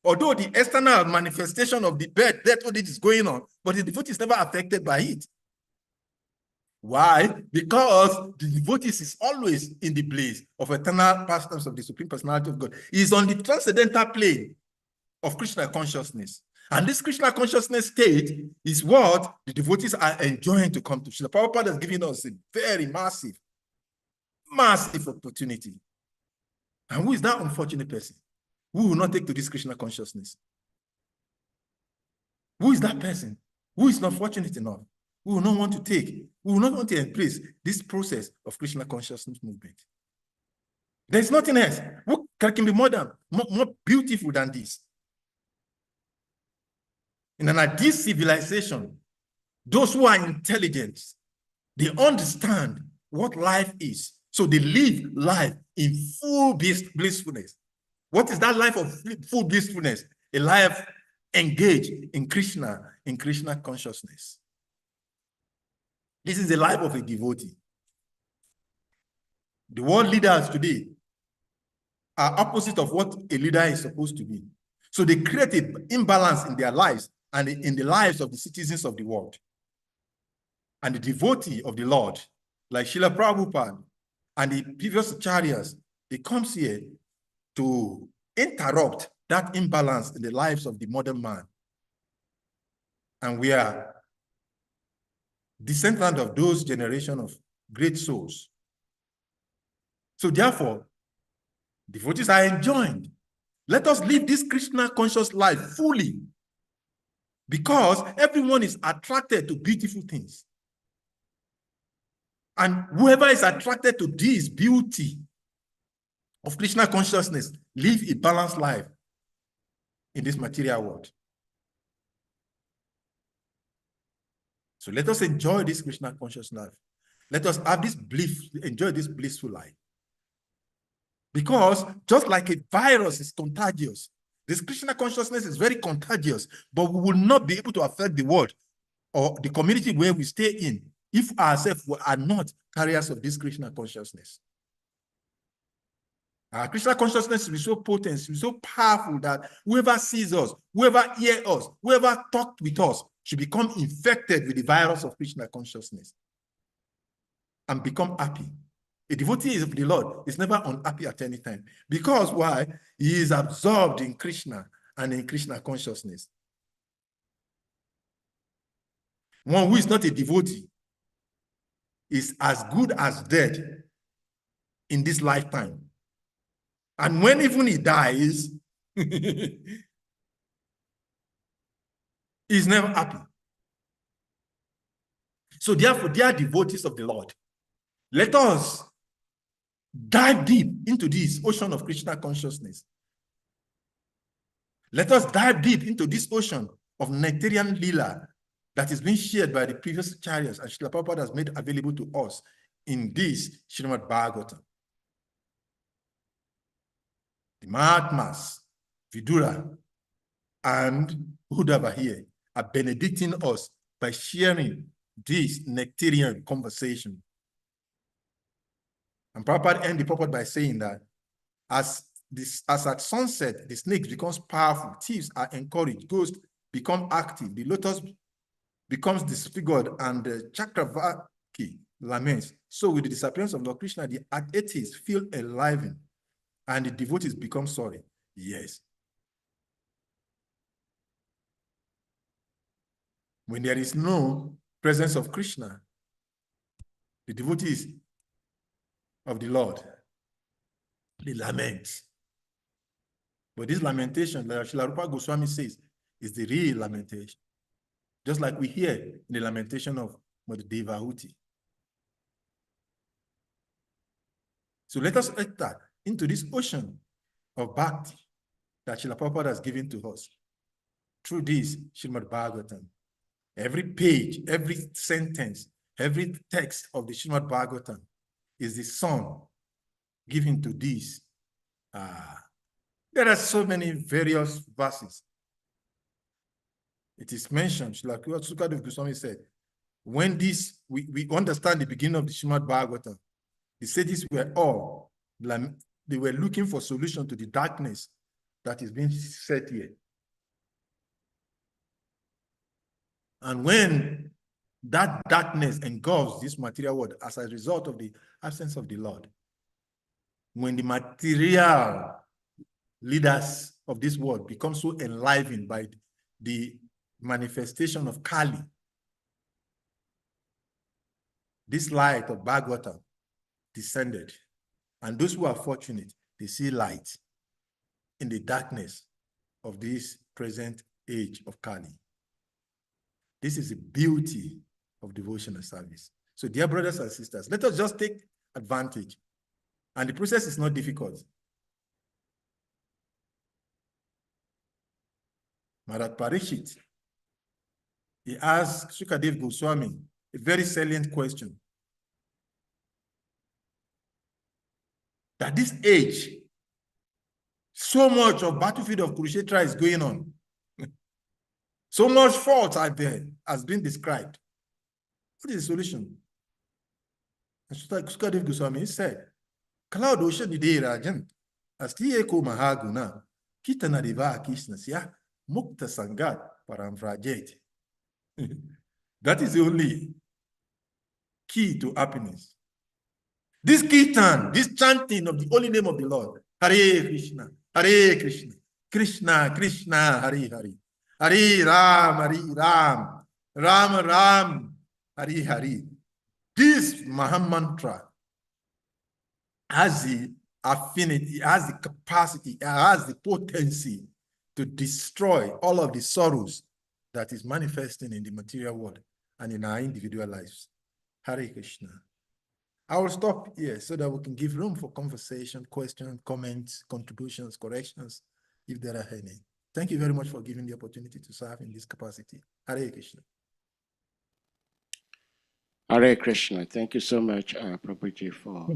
Although the external manifestation of the birth, death, old age is going on, but the devotee is never affected by it. Why? Because the devotee is always in the place of eternal pastimes of the Supreme Personality of God. He is on the transcendental plane of Krishna consciousness. And this Krishna consciousness state is what the devotees are enjoying to come to. Srila Prabhupada has given us a very massive opportunity. And who is that unfortunate person who will not take to this Krishna consciousness? Who is that person who is not fortunate enough? Who will not want to take, who will not want to embrace this process of Krishna consciousness movement? There's nothing else. What can be more beautiful than this? In an ideal civilization, those who are intelligent, they understand what life is. So they live life in full blissfulness. What is that life of full blissfulness? A life engaged in Krishna consciousness. This is the life of a devotee. The world leaders today are opposite of what a leader is supposed to be. So they create an imbalance in their lives and in the lives of the citizens of the world. And the devotee of the Lord, like Srila Prabhupada and the previous acharyas, they come here to interrupt that imbalance in the lives of the modern man. And we are descendant of those generation of great souls. So therefore, devotees are enjoined. Let us live this Krishna conscious life fully, because everyone is attracted to beautiful things. And whoever is attracted to this beauty of Krishna consciousness, live a balanced life in this material world. So let us enjoy this Krishna conscious life. Let us have this enjoy this blissful life. Because just like a virus is contagious, this Krishna consciousness is very contagious, but we will not be able to affect the world or the community where we stay in if ourselves are not carriers of this Krishna consciousness. Our Krishna consciousness is so potent, is so powerful that whoever sees us, whoever hears us, whoever talks with us should become infected with the virus of Krishna consciousness and become happy. A devotee of the Lord is never unhappy at any time. Because why? He is absorbed in Krishna and in Krishna consciousness. One who is not a devotee is as good as dead in this lifetime. And when even he dies, he's never happy. So therefore, they are devotees of the Lord. Let us dive deep into this ocean of Krishna consciousness. Let us dive deep into this ocean of nectarian lila that is being shared by the previous chariots and Srila Prabhupada has made available to us in this Srimad Bhagavatam. The Mahatmas, Vidura, and Uddhava here are benedicting us by sharing this nectarian conversation. And Prabhupada ended the purport by saying that as at sunset, the snake becomes powerful, thieves are encouraged, ghosts become active, the lotus becomes disfigured, and the Chakravaki laments. So with the disappearance of Lord Krishna, the atheists feel enlivened, and the devotees become sorry. Yes. When there is no presence of Krishna, the devotees of the Lord, they lament. But this lamentation, like Srila Rupa Goswami says, is the real lamentation. Just like we hear in the lamentation of Mother Devahuti. So let us enter into this ocean of bhakti that Srila Prabhupada has given to us through this Srimad Bhagavatam. Every page, every sentence, every text of the Srimad Bhagavatam is the song given to this. There are so many various verses. It is mentioned, like what Sukadev Goswami said, when we understand the beginning of the Srimad Bhagavatam, the sages were all, they were looking for solution to the darkness that is being set here. And when that darkness engulfs this material world as a result of the absence of the Lord, when the material leaders of this world become so enlivened by the manifestation of Kali, this light of Bhagavatam descended. And those who are fortunate, they see light in the darkness of this present age of Kali. This is the beauty of devotional service. So dear brothers and sisters, let us just take advantage. And the process is not difficult. Maharaj Parikshit, he asked Sukadev Goswami a very salient question. That this age, so much of battlefield of Kurukshetra is going on. So much fault out there has been described. What is the solution? And Sukadev Goswami said, Cloud ocean ide rajan, astiye ko mahaguna, kitana riva kishnasya, mukta sangat paramvrajeti. That is the only key to happiness. This kirtan, this chanting of the holy name of the Lord, Hare Krishna, Krishna Krishna, Hare Hare, Hare Ram, Ram Ram, Hare Hare. This Mahamantra has the affinity, has the capacity, has the potency to destroy all of the sorrows that is manifesting in the material world and in our individual lives. Hare Krishna. I will stop here so that we can give room for conversation, questions, comments, contributions, corrections, if there are any. Thank you very much for giving the opportunity to serve in this capacity. Hare Krishna. Hare Krishna. Thank you so much, Prabhuji, for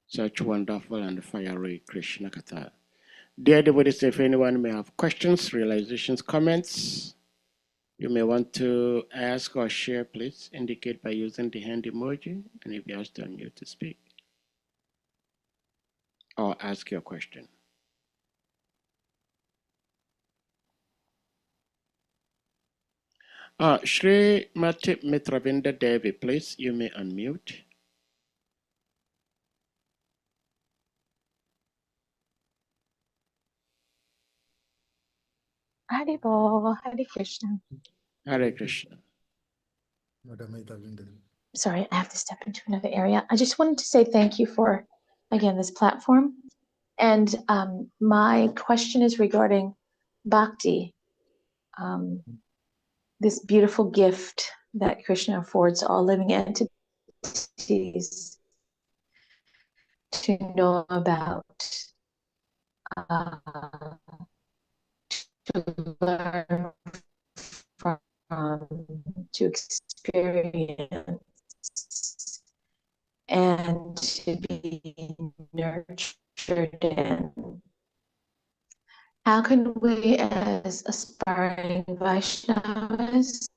such wonderful and fiery Krishna Katha. Dear devotees, if anyone may have questions, realizations, comments, you may want to ask or share, please indicate by using the hand emoji, and if you ask to unmute to speak or ask your question. Shri Mati Mitravinda Devi, please, you may unmute. Haribol, Hare Krishna. Hare Krishna. Sorry, I have to step into another area. I just wanted to say thank you for, again, this platform. And my question is regarding bhakti, this beautiful gift that Krishna affords all living entities. to know about, uh, to learn from, to experience, and to be nurtured in. How can we, as aspiring Vaishnavas,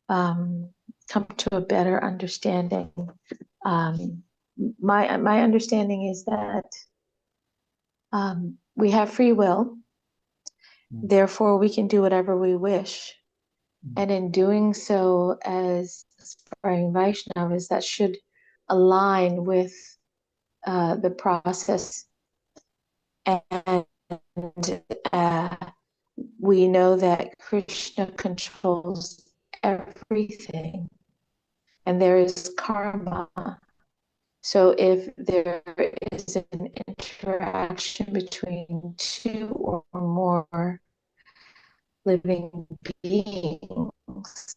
come to a better understanding? My understanding is that we have free will, therefore we can do whatever we wish. And in doing so, as aspiring Vaishnavas, that should align with the process. And we know that Krishna controls everything, and there is karma. So if there is an interaction between two or more living beings,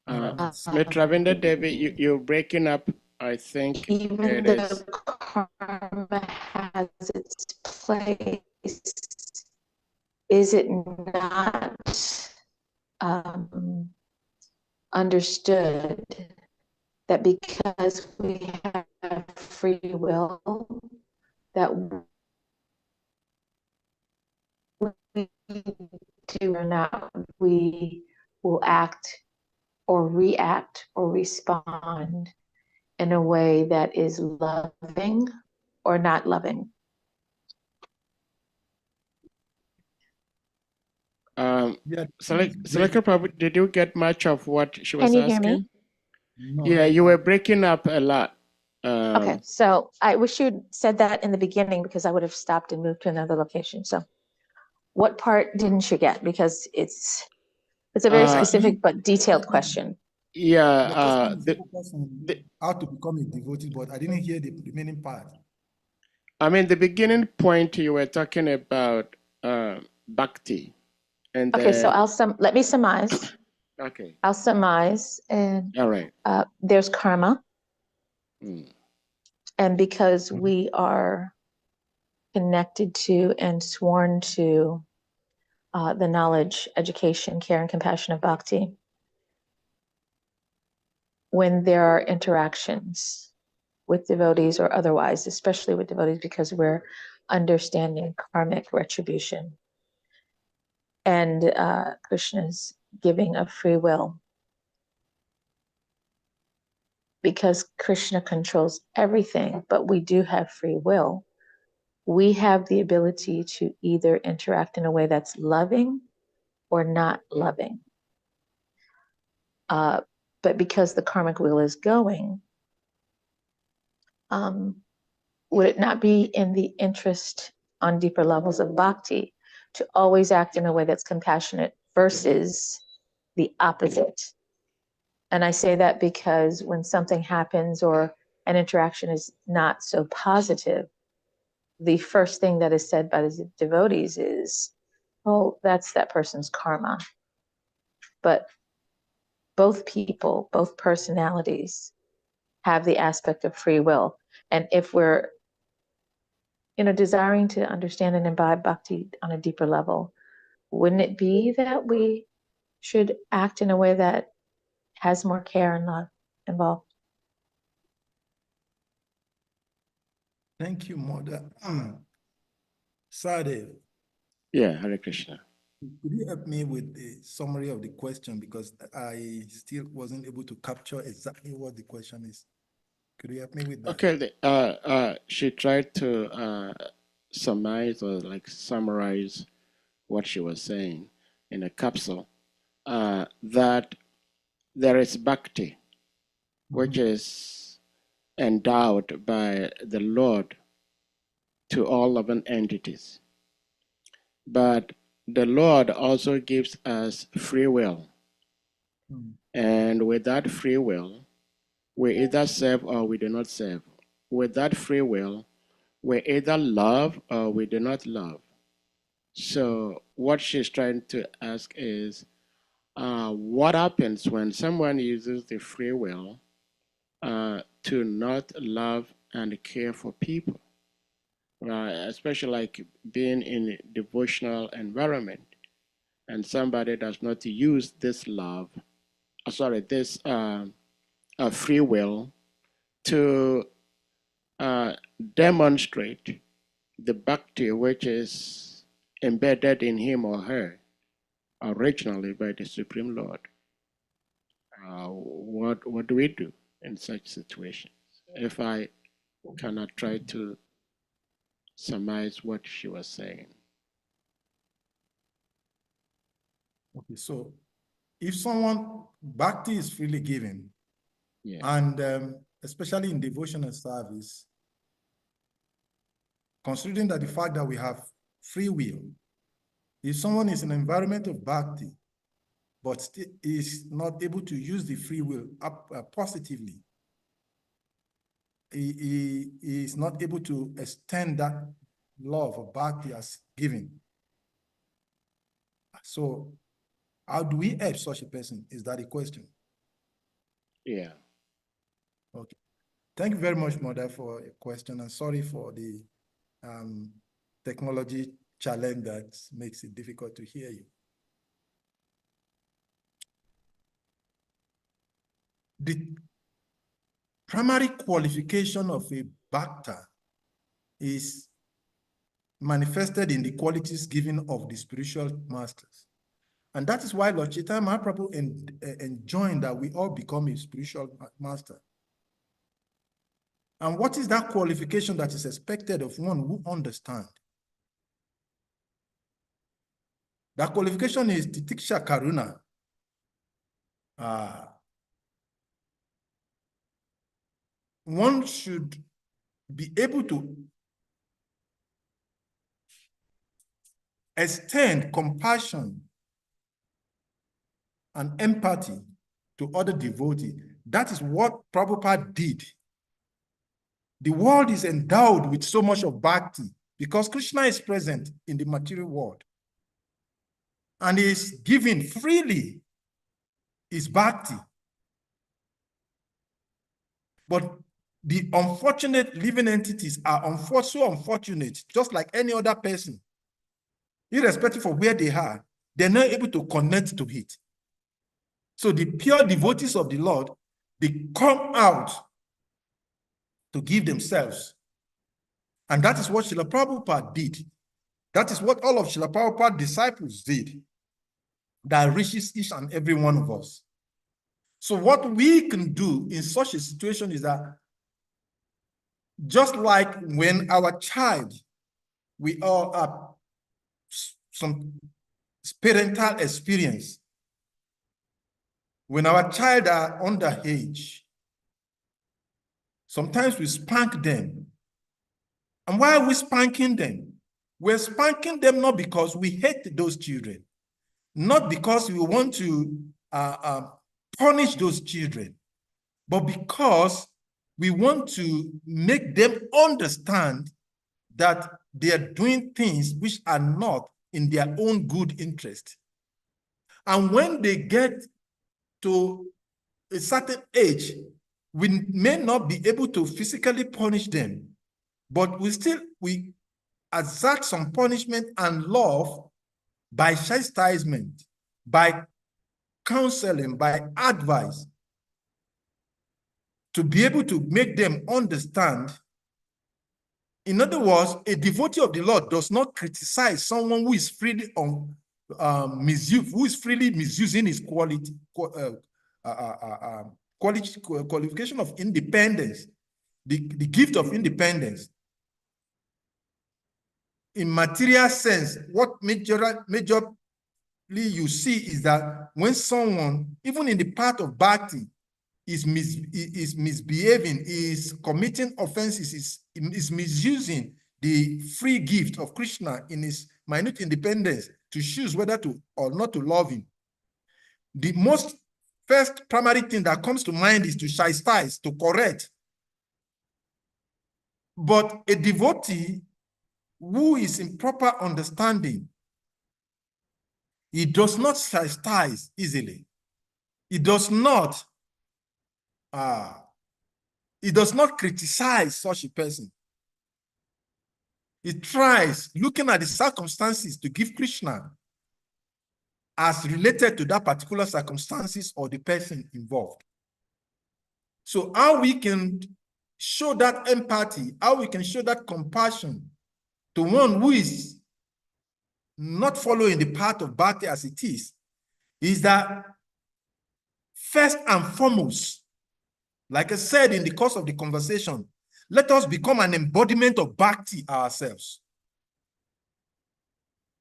Ravinder Devi, you're breaking up. I think even it though is. karma has its place, is it not understood that because we have free will, that we do or not, we will act or react or respond in a way that is loving or not loving? Salika Prabhu, did you get much of what she was Can you asking? hear me? No. Yeah, you were breaking up a lot. Okay, so I wish you'd said that in the beginning because I would have stopped and moved to another location. So what part didn't you get? Because it's a very specific but detailed question. Yeah, how to become a devotee, but I didn't hear the remaining part. I mean, the beginning point you were talking about bhakti, and Okay, so then, let me surmise. okay, I'll surmise, and all right. there's karma, Mm. and because we are connected to and sworn to the knowledge, education, care, and compassion of bhakti, when there are interactions with devotees or otherwise, especially with devotees, because we're understanding karmic retribution and Krishna's giving of free will. Because Krishna controls everything, but we do have free will, we have the ability to either interact in a way that's loving or not loving. But because the karmic wheel is going, would it not be in the interest on deeper levels of bhakti to always act in a way that's compassionate versus the opposite? And I say that because when something happens or an interaction is not so positive, the first thing that is said by the devotees is, oh, that's that person's karma. But both people, both personalities have the aspect of free will. And if we're desiring to understand and imbibe bhakti on a deeper level, wouldn't it be that we should act in a way that has more care and love involved? Thank you, Mother. Sadev, Yeah, Hare Krishna. could you help me with the summary of the question, because I still wasn't able to capture exactly what the question is. Could you help me with that? Okay, she tried to surmise or like summarize what she was saying in a capsule, that there is bhakti, which is endowed by the Lord to all living entities. But the Lord also gives us free will. And with that free will, we either serve or we do not serve. With that free will, we either love or we do not love. So what she's trying to ask is, what happens when someone uses the free will to not love and care for people, especially like being in a devotional environment, and somebody does not use this love, this free will to demonstrate the bhakti which is embedded in him or her originally by the Supreme Lord. What do we do in such situations? If I cannot try to surmise what she was saying. Okay, so if someone bhakti is freely given, Yeah. and especially in devotional service, considering that the fact that we have free will, if someone is in an environment of bhakti, but is not able to use the free will positively, he is not able to extend that love of bhakti as given. So how do we help such a person? Is that a question? Yeah. Okay. Thank you very much, Mother, for your question, and sorry for the technology challenge that makes it difficult to hear you. The primary qualification of a bhakta is manifested in the qualities given of the spiritual masters. And that is why Lord Chaitanya Mahaprabhu enjoined that we all become a spiritual master. And what is that qualification that is expected of one who understands? That qualification is Titiksha Karuna. One should be able to extend compassion and empathy to other devotees. That is what Prabhupada did. The world is endowed with so much of bhakti because Krishna is present in the material world and is giving freely his bhakti. But the unfortunate living entities are so unfortunate, just like any other person, irrespective of where they are, they're not able to connect to it. So the pure devotees of the Lord, they come out to give themselves. And that is what Srila Prabhupada did. That is what all of Srila Prabhupada's disciples did. That reaches each and every one of us. So what we can do in such a situation is that just like when our child, we all have some parental experience. When our child are underage, sometimes we spank them. And why are we spanking them? We're spanking them not because we hate those children, not because we want to punish those children, but because we want to make them understand that they are doing things which are not in their own good interest. And when they get to a certain age, we may not be able to physically punish them, but we exert some punishment and love by chastisement, by counseling, by advice, to be able to make them understand. In other words, a devotee of the Lord does not criticize someone who is freely misusing his qualification of independence, the gift of independence. In material sense, what majorly you see is that when someone, even in the path of bhakti, is misbehaving, is committing offenses, is misusing the free gift of Krishna in his minute independence to choose whether to or not to love him. The most first primary thing that comes to mind is to chastise, to correct. But a devotee who is in proper understanding He does not chastise easily. He does not criticize such a person. He tries, looking at the circumstances, to give Krishna as related to that particular circumstances or the person involved. So how we can show that empathy, how we can show that compassion to one who is not following the path of bhakti as it is that first and foremost, like I said in the course of the conversation, let us become an embodiment of bhakti ourselves.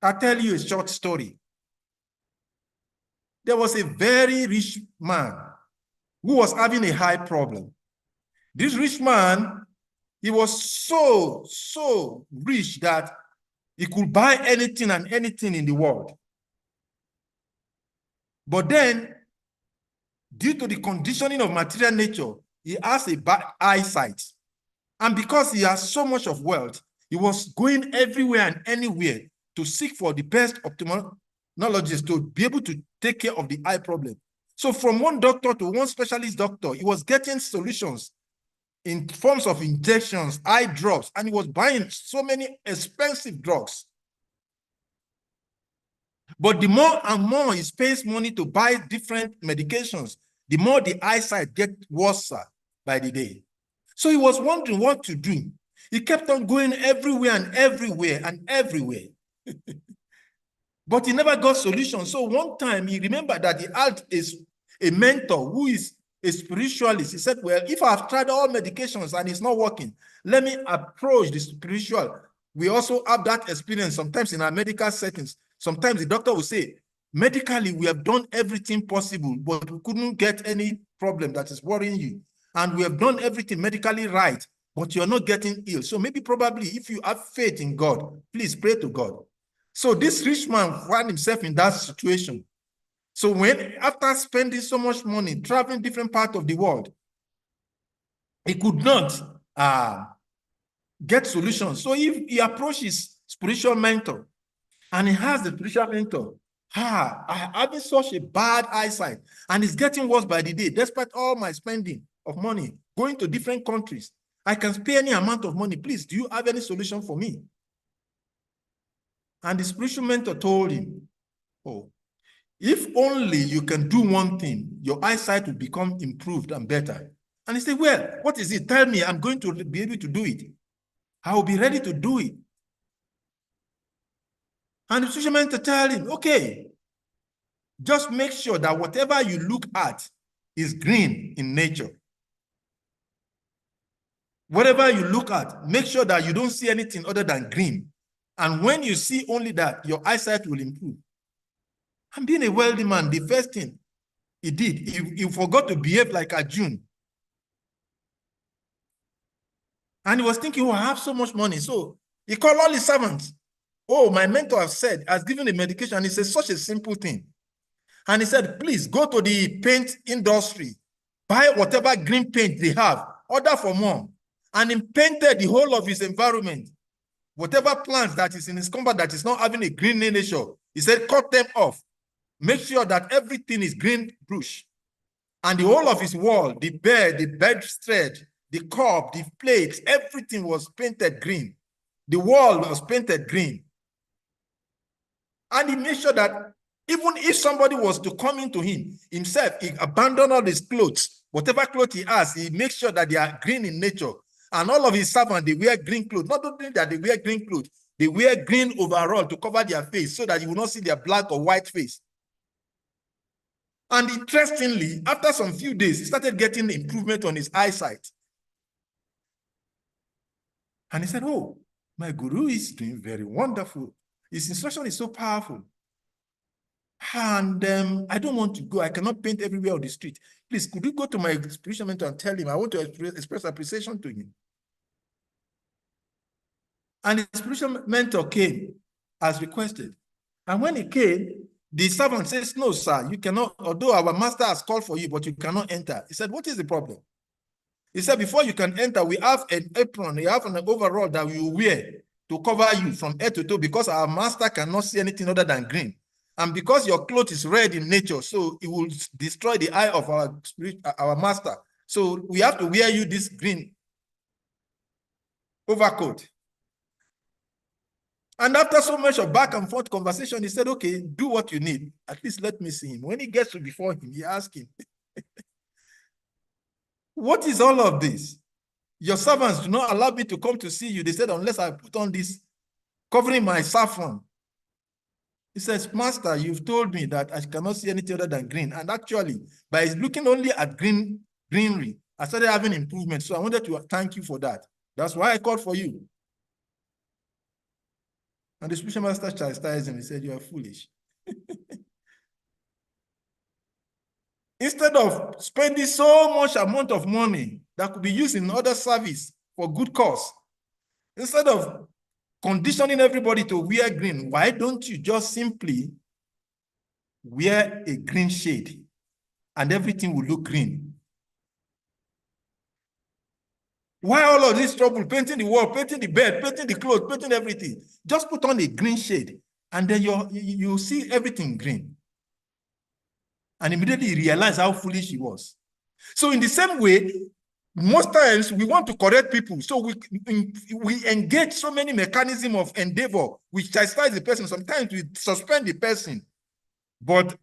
I'll tell you a short story. There was a very rich man who was having a high problem. This rich man, he was so rich that he could buy anything and anything in the world. But then, due to the conditioning of material nature, he has a bad eyesight. And because he has so much of wealth, he was going everywhere and anywhere to seek for the best ophthalmologist to be able to take care of the eye problem. So from one doctor to one specialist doctor, he was getting solutions in forms of injections, eye drops, and he was buying so many expensive drugs. But the more and more he spends money to buy different medications, the more the eyesight gets worse by the day. So he was wondering what to do. He kept on going everywhere and everywhere and everywhere. But he never got solution. So one time he remembered that he had a mentor who is a spiritualist. He said, well, if I've tried all medications and it's not working, let me approach the spiritual. We also have that experience sometimes in our medical settings. Sometimes the doctor will say, medically, we have done everything possible, but we couldn't get any problem that is worrying you. And we have done everything medically right, but you're not getting ill. So maybe probably if you have faith in God, please pray to God. So this rich man found himself in that situation. So when, after spending so much money, traveling different parts of the world, he could not get solutions. So if he approaches spiritual mentor, and he has the spiritual mentor, I having such a bad eyesight, and it's getting worse by the day, despite all my spending of money, going to different countries. I can spare any amount of money. Please, do you have any solution for me? And the spiritual mentor told him, oh, if only you can do one thing, your eyesight will become improved and better. And he said, well, what is it? Tell me, I'm going to be able to do it. I will be ready to do it. And the spiritual mentor told him, okay, just make sure that whatever you look at is green in nature. Whatever you look at, make sure that you don't see anything other than green. And when you see only that, your eyesight will improve. And being a wealthy man, the first thing he did, he forgot to behave like a June. And he was thinking, oh, I have so much money. So he called all his servants. Oh, my mentor has given a medication. And he said, such a simple thing. And he said, please go to the paint industry, buy whatever green paint they have, order for more. And he painted the whole of his environment. Whatever plants that is in his compound that is not having a green nature, he said, cut them off. Make sure that everything is green bush. And the whole of his wall, the bed, the bedstead, the cup, the plates, everything was painted green. The wall was painted green. And he made sure that even if somebody was to come into him, himself, he abandoned all his clothes. Whatever clothes he has, he makes sure that they are green in nature. And all of his servants, they wear green clothes. Not only that they wear green clothes, they wear green overall to cover their face so that you will not see their black or white face. And interestingly, after some few days, he started getting improvement on his eyesight. And he said, oh, my guru is doing very wonderful. His instruction is so powerful. And I don't want to go. I cannot paint everywhere on the street. Please, could you go to my spiritual mentor and tell him I want to express appreciation to him? And the spiritual mentor came as requested. And when he came, the servant says, no, sir, you cannot, although our master has called for you, but you cannot enter. He said, what is the problem? He said, before you can enter, we have an apron, we have an overall that we will wear to cover you from head to toe because our master cannot see anything other than green. And because your cloth is red in nature, so it will destroy the eye of our spirit, our master. So we have to wear you this green overcoat. And after so much of back and forth conversation, he said, okay, do what you need. At least let me see him. When he gets to before him, he asked him, what is all of this? Your servants do not allow me to come to see you. They said, unless I put on this covering my saffron. He says, Master, you've told me that I cannot see anything other than green. And actually, by looking only at greenery, I started having improvement. So I wanted to thank you for that. That's why I called for you. And the spiritual master chastised him. He said, you are foolish. Instead of spending so much amount of money that could be used in other service for good cause, instead of conditioning everybody to wear green, why don't you just simply wear a green shade and everything will look green? Why all of this trouble, painting the wall, painting the bed, painting the clothes, painting everything? Just put on a green shade and then you'll see everything green. And immediately he realized how foolish he was. So in the same way, most times we want to correct people. So we engage so many mechanisms of endeavor. We chastise the person. Sometimes we suspend the person. But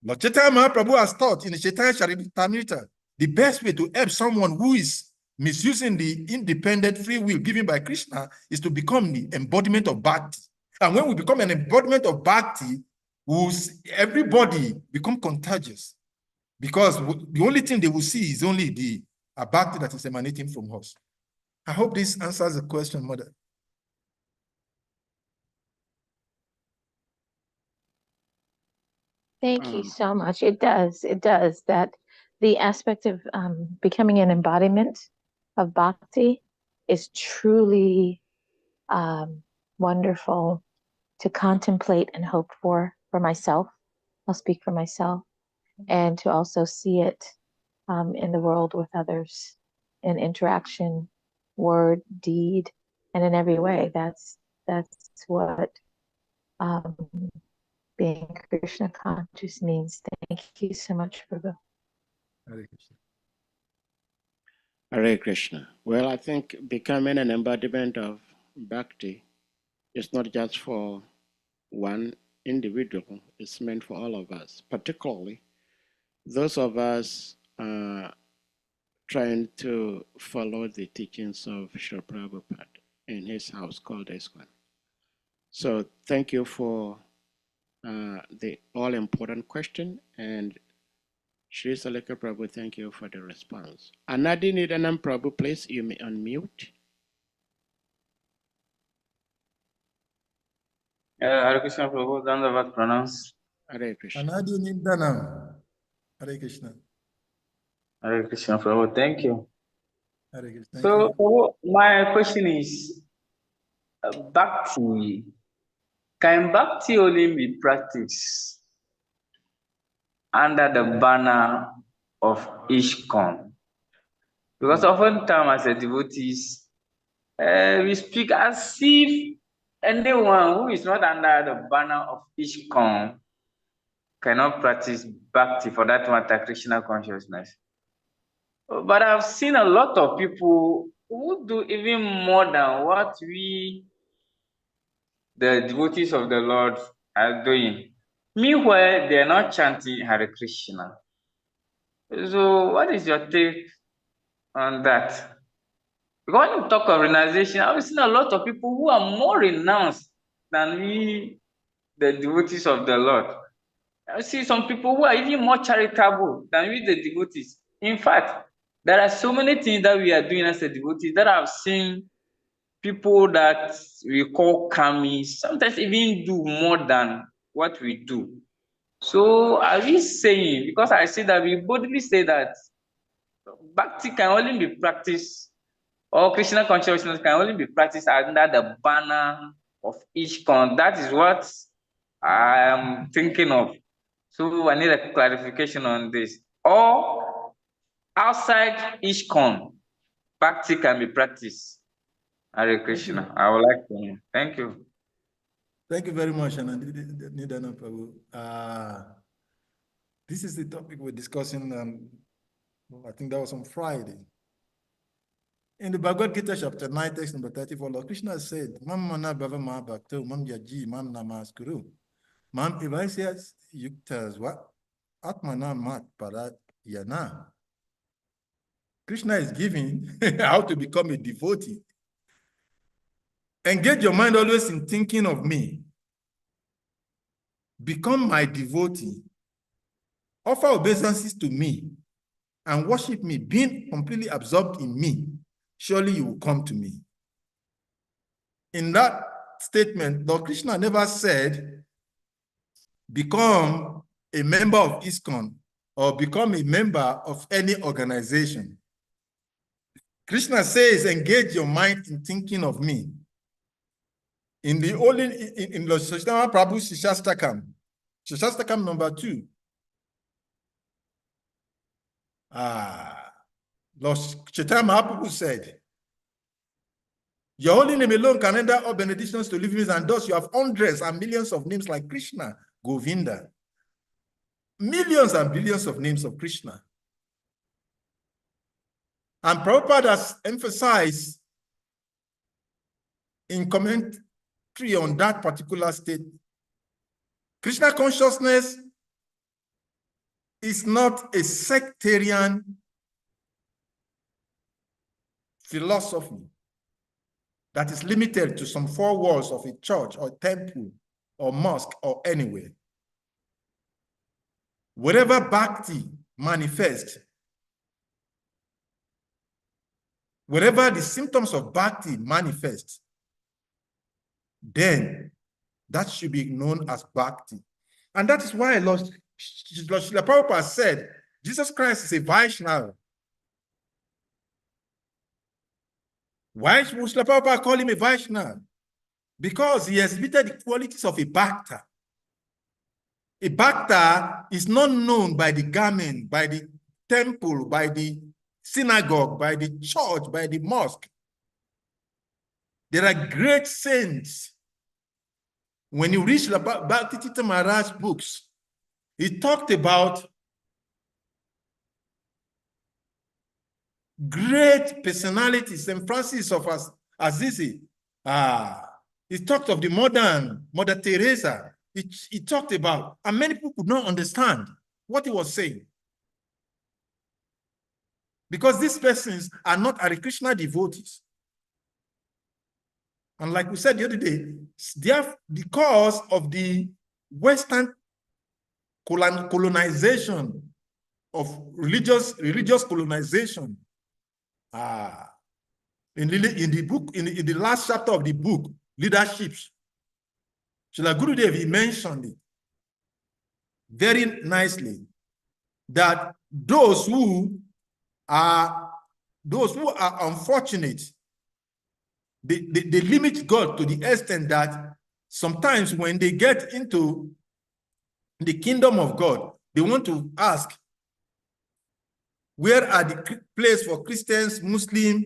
Lord Chaitanya Mahaprabhu has taught in the Chaitanya Charitamrita, the best way to help someone who is misusing the independent free will given by Krishna is to become the embodiment of bhakti. And when we become an embodiment of bhakti, everybody become contagious, because the only thing they will see is only the bhakti that is emanating from us. I hope this answers the question, Mother. Thank you so much. It does. It does. That the aspect of becoming an embodiment of bhakti is truly wonderful to contemplate and hope for myself. I'll speak for myself, and to also see it in the world with others, in interaction, word, deed, and in every way. That's what being Krishna conscious means. Thank you so much, Prabhu. Hare Krishna. Hare Krishna. Well, I think becoming an embodiment of bhakti is not just for one individual, it's meant for all of us, particularly those of us trying to follow the teachings of Srila Prabhupada in his house called ISKCON. So thank you for the all-important question, and Shri Salika Prabhu, thank you for the response. Anadi Nidanam Prabhu, please, you may unmute. Hare Krishna Prabhu, Dandavat Pranams. Hare Krishna. Anadi Nindanam. Hare Krishna. Hare Krishna Prabhu, thank you. Hare Krishna. So, Prabhu, my question is, Bhakti. Can Bhakti only be practiced under the banner of ISKCON? Because oftentimes as a devotees, we speak as if anyone who is not under the banner of ISKCON cannot practice Bhakti, for that matter, Krishna consciousness. But I've seen a lot of people who do even more than what we, the devotees of the Lord, are doing. Meanwhile, they are not chanting Hare Krishna. So what is your take on that? Because when you talk of renunciation, I've seen a lot of people who are more renounced than we, the devotees of the Lord. I see some people who are even more charitable than we, the devotees. In fact, there are so many things that we are doing as a devotee that I've seen people that we call kamis sometimes even do more than what we do. So are we saying, because I say that we boldly say that Bhakti can only be practiced, or Krishna consciousness can only be practiced under the banner of ISKCON. That is what I am thinking of. So I need a clarification on this. Or outside ISKCON, Bhakti can be practiced. Hare Krishna. I would like to know. Thank you. Thank you very much, Nidana Prabhu. This is the topic we're discussing. I think that was on Friday. In the Bhagavad Gita, chapter 9, text number 34, Lord Krishna said, Mam mana bhava ma bhakto, mam yaji, mam namaskuru, mam evasyas yuktas va atmana mat parat yana. Krishna is giving how to become a devotee. Engage your mind always in thinking of me. Become my devotee. Offer obeisances to me and worship me, being completely absorbed in me. Surely you will come to me. In that statement, Lord Krishna never said, become a member of ISKCON or become a member of any organization. Krishna says, engage your mind in thinking of me. In the only in Lord Chaitanya Prabhu Shashastakam number 2. Lord Chaitanya Mahaprabhu said, your holy name alone can render all benedictions to living beings, and thus you have hundreds and millions of names like Krishna, Govinda. Millions and billions of names of Krishna. And Prabhupada has emphasized in commentary on that particular state, Krishna consciousness is not a sectarian philosophy that is limited to some 4 walls of a church or temple or mosque or anywhere. Wherever bhakti manifests, wherever the symptoms of bhakti manifest, then that should be known as bhakti. And that is why Lord Srila Prabhupada said, Jesus Christ is a Vaishnava. Why should Srila Prabhupada call him a Vaishnava? Because he exhibited the qualities of a Bhakta. A Bhakta is not known by the garment, by the temple, by the synagogue, by the church, by the mosque. There are great saints. When you read Bhakti Tita Maharaj's books, he talked about great personalities. St. Francis of Assisi. He talked of the Mother Teresa. He talked about, and many people could not understand what he was saying. Because these persons are not Hare Krishna devotees. And like we said the other day, because of the Western colonization of religious colonization, in the last chapter of the book, Leaderships, Srila Gurudev, he mentioned it very nicely, that those who are unfortunate, they limit God to the extent that sometimes when they get into the kingdom of God, they want to ask, where are the place for Christians, Muslims,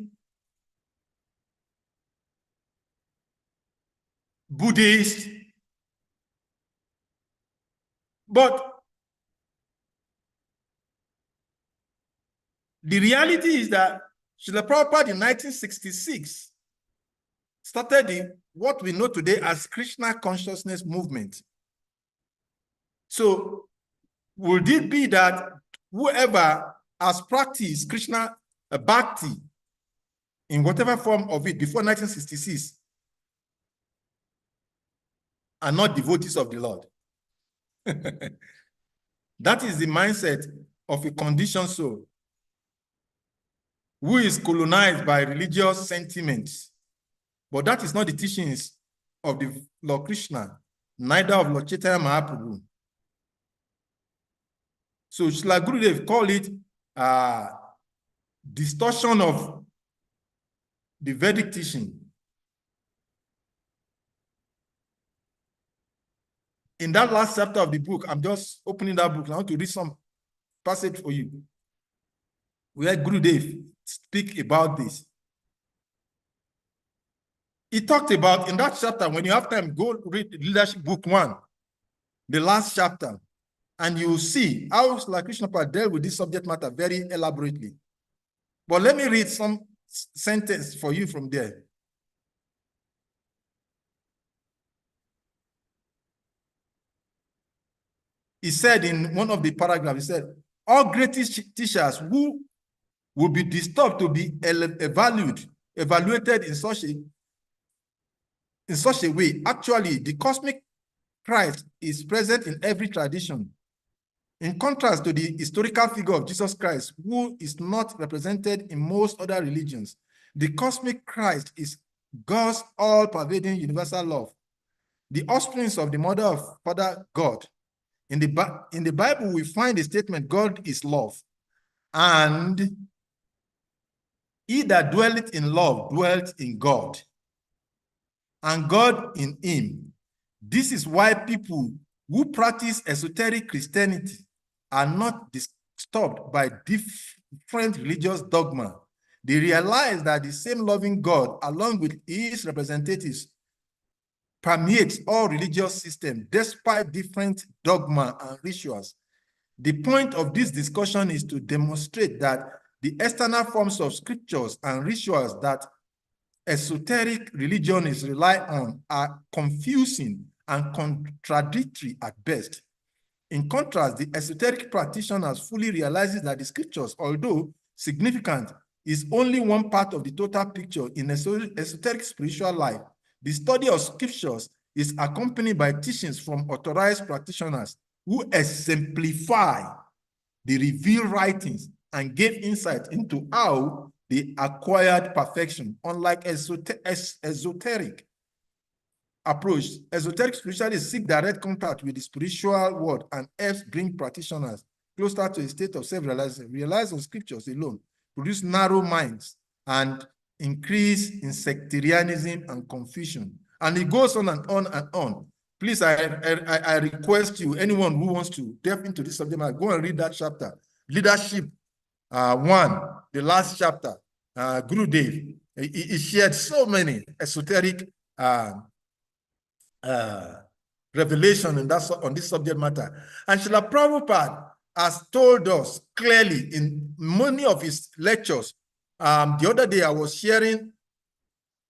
Buddhists? But the reality is that Srila Prabhupada in 1966 started what we know today as Krishna consciousness movement. So would it be that whoever has practiced Krishna Bhakti in whatever form of it before 1966 are not devotees of the Lord? That is the mindset of a conditioned soul who is colonized by religious sentiments. But that is not the teachings of the Lord Krishna, neither of Lord Chaitanya Mahaprabhu. So Srila Gurudev called it distortion of the Vedic teaching. In that last chapter of the book, I'm just opening that book. I want to read some passage for you, where Gurudev speak about this. He talked about in that chapter, when you have time, go read Leadership Book 1, the last chapter, and you will see how Srila Krishna Prabhupada dealt with this subject matter very elaborately. But let me read some sentence for you from there. He said in one of the paragraphs, he said, all greatest teachers who will be disturbed to be evaluated in such a way. Actually, the cosmic Christ is present in every tradition. In contrast to the historical figure of Jesus Christ, who is not represented in most other religions, the cosmic Christ is God's all-pervading universal love, the offspring of the mother of Father God. In the Bible, we find the statement, God is love, and he that dwelleth in love dwelleth in God, and God in him. This is why people who practice esoteric Christianity are not disturbed by different religious dogma. They realize that the same loving God, along with his representatives, permeates all religious systems despite different dogma and rituals. The point of this discussion is to demonstrate that the external forms of scriptures and rituals that esoteric religions rely on are confusing and contradictory at best. In contrast, the esoteric practitioners fully realizes that the scriptures, although significant, is only one part of the total picture in esoteric spiritual life. The study of scriptures is accompanied by teachings from authorized practitioners who exemplify the revealed writings and give insight into how they acquired perfection. Unlike esoteric approach, esoteric spiritualists seek direct contact with the spiritual world and helps bring practitioners closer to a state of self-realization. Realize on scriptures alone produce narrow minds and increase in sectarianism and confusion. And it goes on and on and on. Please, I request you, anyone who wants to delve into this subject matter, go and read that chapter. Leadership 1, the last chapter. Guru Dev, he shared so many esoteric revelation on this subject matter. And Srila Prabhupada has told us clearly in many of his lectures. The other day I was sharing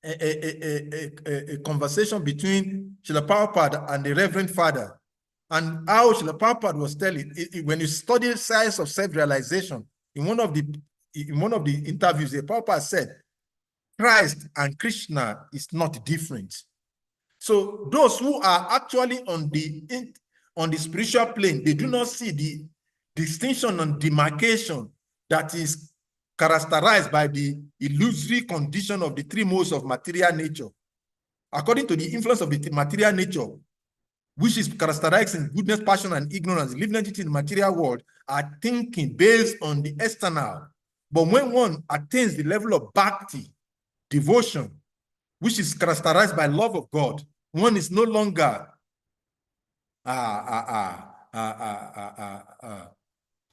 a conversation between Srila Prabhupada and the Reverend Father, and how Srila Prabhupada was telling, when you study science of self-realization, in one of the interviews, the Prabhupada said, Christ and Krishna is not different. So those who are actually on the spiritual plane, they do not see the distinction and demarcation that is characterized by the illusory condition of the three modes of material nature. According to the influence of the material nature, which is characterized in goodness, passion, and ignorance, living entity in the material world are thinking based on the external. But when one attains the level of bhakti, devotion, which is characterized by love of God, one is no longer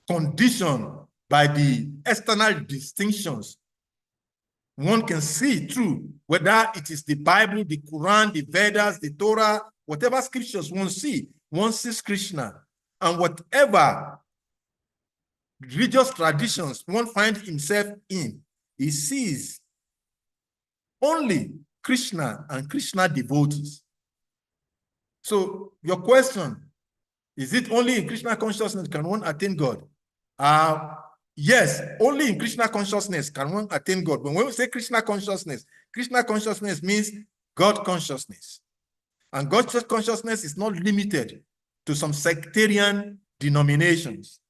conditioned by the external distinctions. One can see through whether it is the Bible, the Quran, the Vedas, the Torah, whatever scriptures one sees Krishna, and whatever religious traditions one finds himself in, he sees only Krishna and Krishna devotees. So your question, is it only in Krishna consciousness can one attain God? Yes, only in Krishna consciousness can one attain God. But when we say Krishna consciousness means God consciousness. And God consciousness is not limited to some sectarian denominations.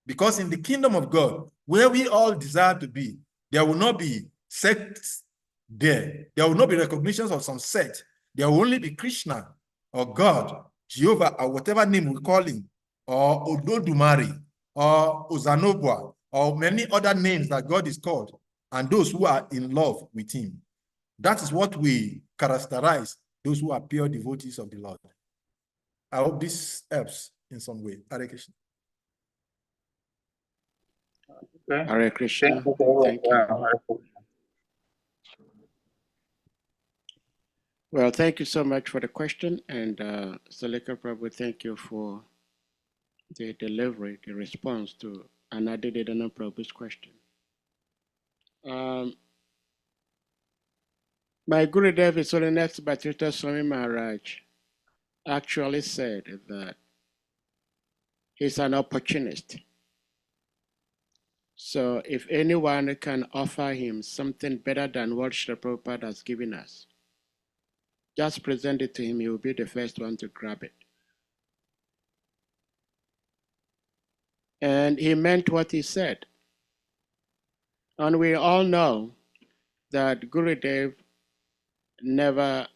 Because in the kingdom of God, where we all desire to be, there will not be sects there. There will not be recognitions of some sect. There will only be Krishna or God, Jehovah, or whatever name we call him, or Ododumari, or Ozanobwa, or many other names that God is called, and those who are in love with him. That is what we characterize those who are pure devotees of the Lord. I hope this helps in some way. Hare Krishna. Okay. Hare Krishna. Thank you. Thank you. Well, thank you so much for the question, and Salika Prabhu, thank you for the delivery, the response to Anadididana Prabhu's question. My Gurudev, His Holiness Bhattacharya Swami Maharaj, actually said that he's an opportunist. So if anyone can offer him something better than what Srila Prabhupada has given us, just present it to him, he will be the first one to grab it. And he meant what he said. And we all know that Gurudev never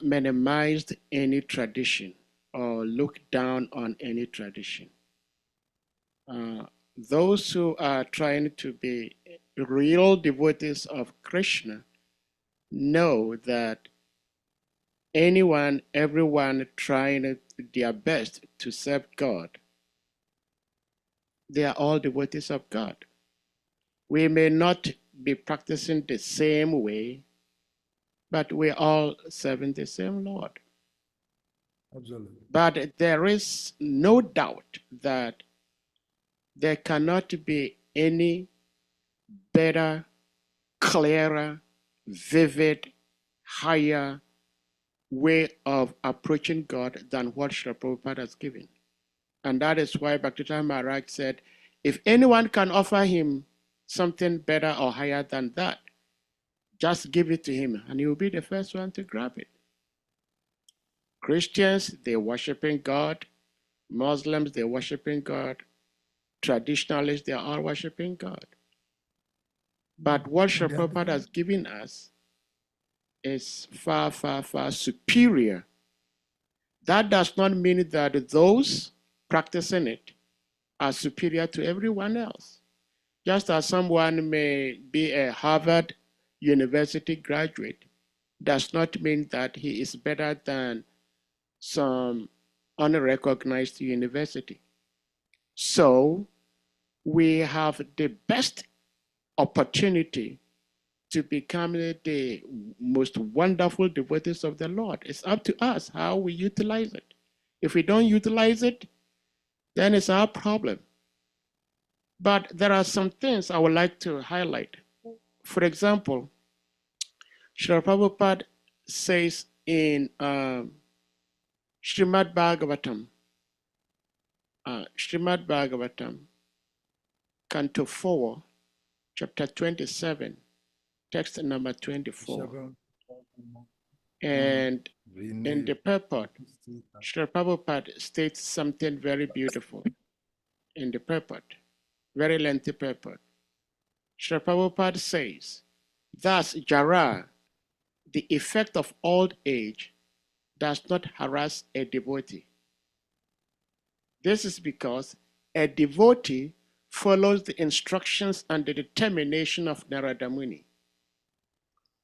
minimized any tradition or looked down on any tradition. Those who are trying to be real devotees of Krishna know that everyone trying their best to serve God, they are all devotees of God. We may not be practicing the same way, but we're all serving the same Lord. Absolutely. But there is no doubt that there cannot be any better, clearer, vivid, higher way of approaching God than what Srila Prabhupada has given. And that is why Bhaktivinoda Maharaj said, if anyone can offer him something better or higher than that, just give it to him and he will be the first one to grab it. Christians, they're worshiping God. Muslims, they're worshiping God. Traditionalists, they are all worshiping God. But what Srila Prabhupada has given us is far, far, far superior. That does not mean that those practicing it are superior to everyone else. Just as someone may be a Harvard University graduate, does not mean that he is better than some unrecognized university. So we have the best opportunity to become the most wonderful devotees of the Lord. It's up to us how we utilize it. If we don't utilize it, then it's our problem. But there are some things I would like to highlight. For example, Srila Prabhupada says in Srimad Bhagavatam, Canto 4, chapter 27, text number 24. And in the purport, Srila Prabhupada states something very beautiful in the purport, very lengthy purport. Srila Prabhupada says, thus Jara, the effect of old age, does not harass a devotee. This is because a devotee follows the instructions and the determination of Narada Muni.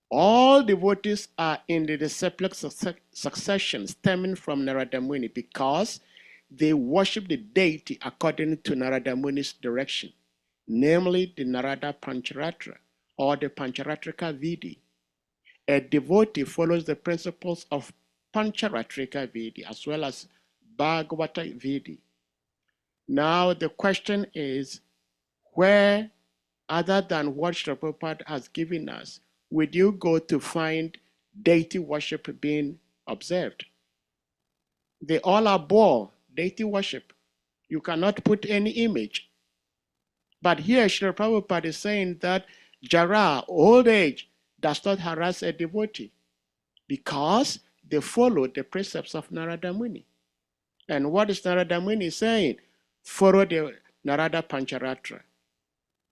All devotees are in the disciplic succession stemming from Narada Muni because they worship the deity according to Narada Muni's direction, namely the Narada Pancharatra or the Pancharatrika Vidi. A devotee follows the principles of Pancharatrika Vidi as well as Bhagavata Vidi. Now the question is, where other than what Srila Prabhupada has given us, would you go to find deity worship being observed? They all abhor deity worship. You cannot put any image. But here Srila Prabhupada is saying that Jara, old age, does not harass a devotee because they follow the precepts of Narada Muni. And what is Narada Muni saying? Follow the Narada Pancharatra.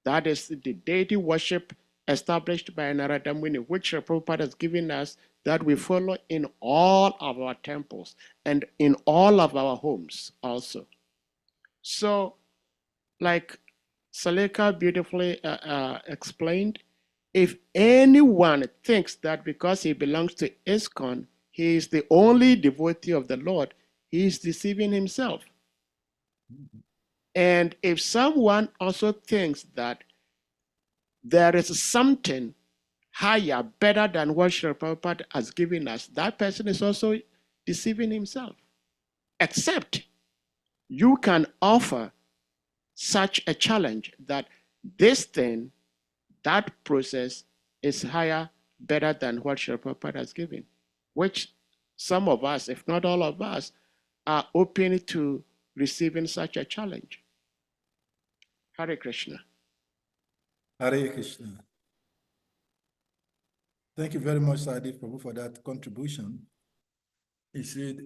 That is the deity worship established by Narada Muni, which Prabhupada has given us, that we follow in all of our temples and in all of our homes also. So, like Salika beautifully explained, if anyone thinks that because he belongs to ISKCON, he is the only devotee of the Lord, he is deceiving himself. And if someone also thinks that there is something higher, better than what Srila Prabhupada has given us, that person is also deceiving himself. Except you can offer such a challenge that this thing, that process is higher, better than what Srila Prabhupada has given, which some of us, if not all of us, are open to receiving such a challenge. Hare Krishna. Hare Krishna. Thank you very much, Sadi Prabhu, for that contribution. He said,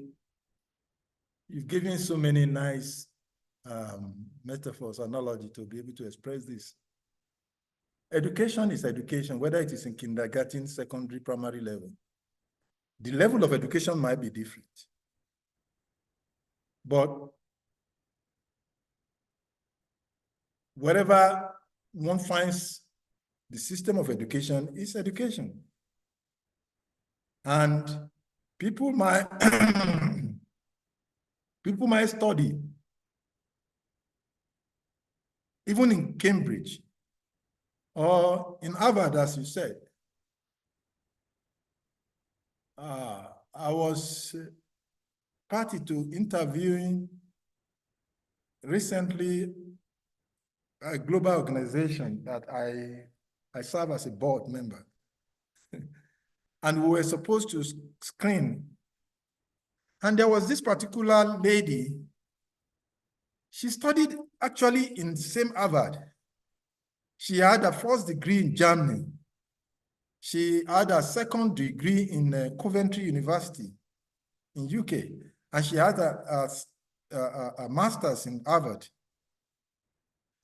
you've given so many nice metaphors, analogy to be able to express this. Education is education, whether it is in kindergarten, secondary, primary level. The level of education might be different. But wherever one finds the system of education is education. And people might people might study, even in Cambridge or in Harvard, as you said. I was party to interviewing recently a global organization that I serve as a board member. And we were supposed to screen. And there was this particular lady, she studied actually in the same Harvard. She had a first degree in Germany. She had a second degree in Coventry University in UK. And she had a master's in Harvard.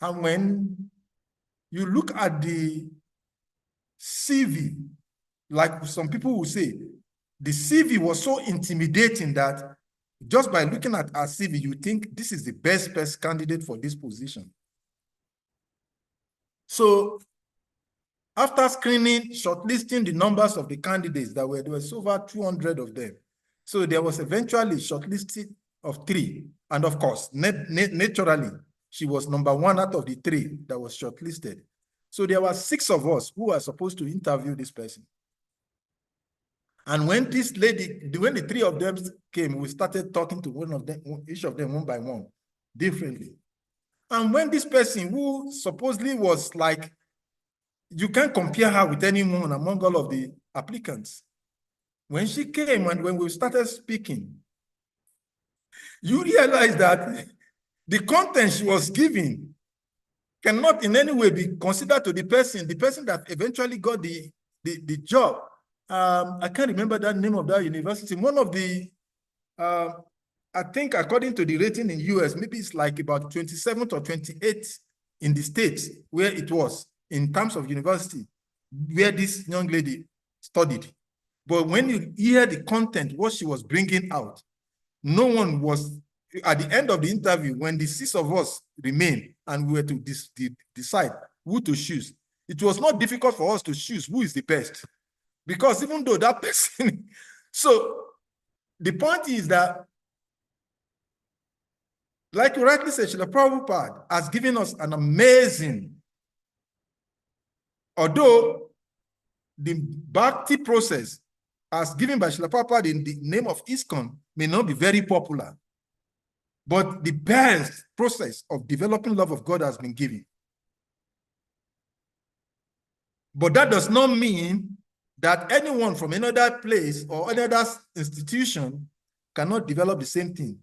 And when you look at the CV, like some people will say, the CV was so intimidating that just by looking at her CV, you think this is the best candidate for this position. So after screening, shortlisting the numbers of the candidates there was over 200 of them. So there was eventually shortlisted of 3. And of course, naturally, she was number 1 out of the 3 that was shortlisted. So there were 6 of us who were supposed to interview this person. And when this lady, when the 3 of them came, we started talking to one of them, each of them one by one, differently. And when this person, who supposedly was like, you can't compare her with anyone among all of the applicants, when she came and when we started speaking, you realize that the content she was giving cannot in any way be considered to the person that eventually got the job. I can't remember that name of that university. One of the, I think according to the rating in US, maybe it's like about 27th or 28th in the States where it was in terms of university, where this young lady studied. But when you hear the content, what she was bringing out, no one was, at the end of the interview, when the 6 of us remained and we were to decide who to choose, it was not difficult for us to choose who is the best. Because even though that person, so the point is that, like you rightly said, Srila Prabhupada has given us an amazing, although the bhakti process as given by Srila Prabhupada in the name of ISKCON may not be very popular, but the best process of developing love of God has been given. But that does not mean that anyone from another place or another institution cannot develop the same thing.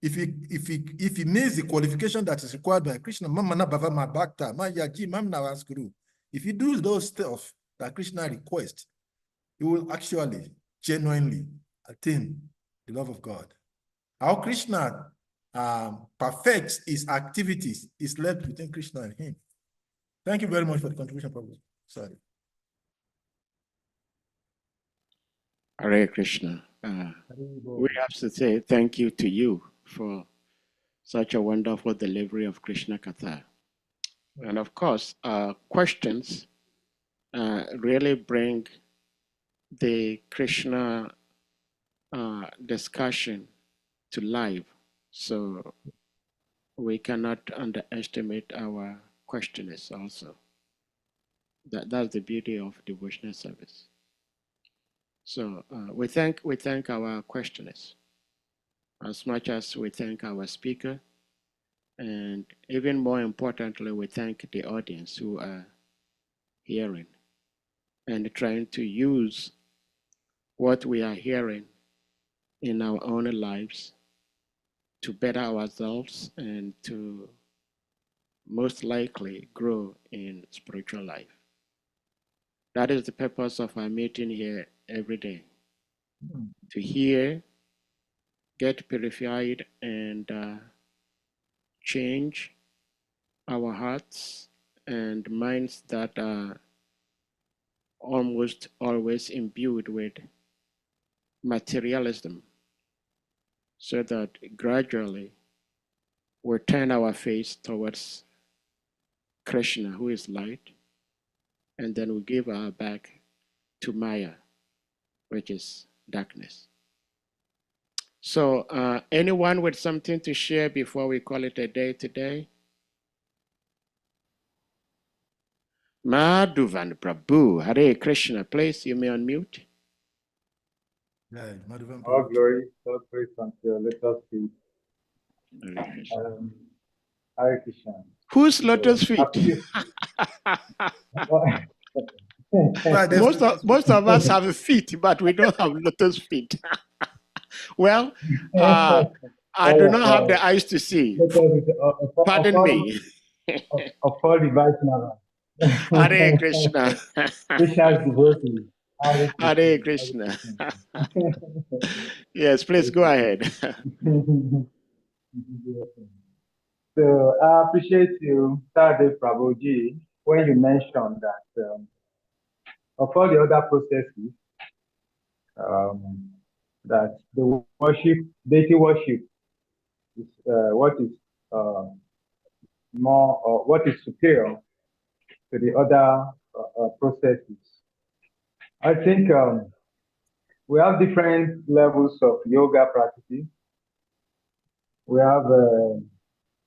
If he meets the qualification that is required by Krishna, if he does those stuff that Krishna requests, he will actually genuinely attain the love of God. How Krishna perfects his activities is left between Krishna and him. Thank you very much for the contribution, Prabhu. Sorry. Hare Krishna. We have to say thank you to you for such a wonderful delivery of Krishna Katha. And of course, questions really bring the Krishna discussion to life. So we cannot underestimate our questioners also. That's the beauty of devotional service. So we thank our questioners as much as we thank our speaker, and even more importantly, we thank the audience who are hearing and trying to use what we are hearing in our own lives to better ourselves and to most likely grow in spiritual life. That is the purpose of our meeting here every day, to hear, get purified, and change our hearts and minds that are almost always imbued with materialism, so that gradually we turn our face towards Krishna, who is light, and then we give our back to Maya, which is darkness. So anyone with something to share before we call it a day today? Madhuvan Prabhu, Hare Krishna, please, you may unmute. Yeah, Madhuvan All Prabhu. glory unto let us speak. Hare Krishna. Hare Krishna. Whose lotus feet? Right, there's most of us have feet, but we don't have lotus feet. Well, I do not have the eyes to see. Pardon me. Of all the Vaishnavas. Hare Krishna. Krishna's devotees. Hare Krishna. Yes, please go ahead. So I appreciate you, Sade Prabhuji, when you mentioned that of all the other processes, that the worship, deity worship, is what is more, or what is superior to the other processes. I think we have different levels of yoga practices. We have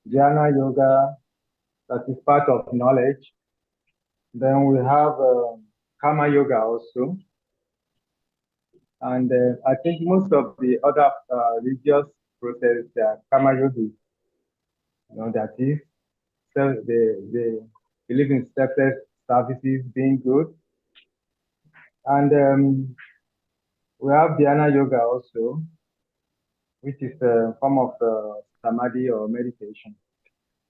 Jnana yoga, that is part of knowledge. Then we have Karma yoga also. And I think most of the other religious processes are Karma yogi. That is, so they believe in selfless services being good. And we have Dhyana yoga also, which is a form of samadhi or meditation.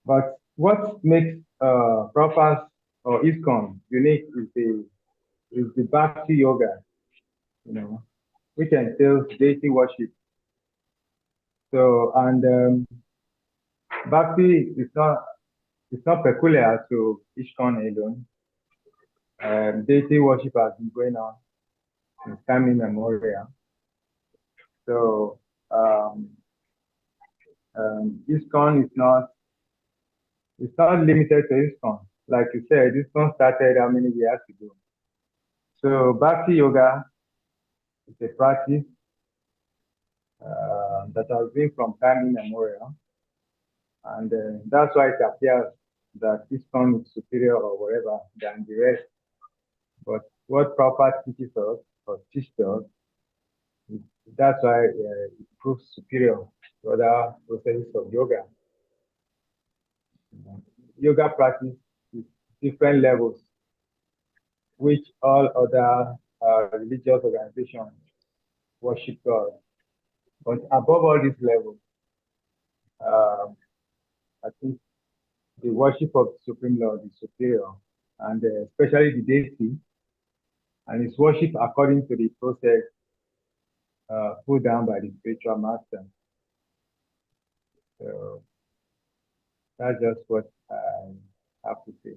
But what makes Prabhupada or ISKCON unique is the Bhakti yoga, which entails deity worship. So, and Bhakti is not peculiar to ISKCON alone. Deity worship has been going on since time immemorial. So, ISKCON is not limited to ISKCON. Like you said, ISKCON started how many years ago? So Bhakti yoga is a practice that has been from time immemorial, and that's why it appears that ISKCON is superior or whatever than the rest. But what Prabhupada teaches us or teaches us, that's why it proves superior to other processes of yoga. Yoga practice is different levels, which all other religious organizations worship God. But above all these levels, I think the worship of the Supreme Lord is superior, and especially the deity, and its worship according to the process put down by the spiritual master. So that's just what I have to say.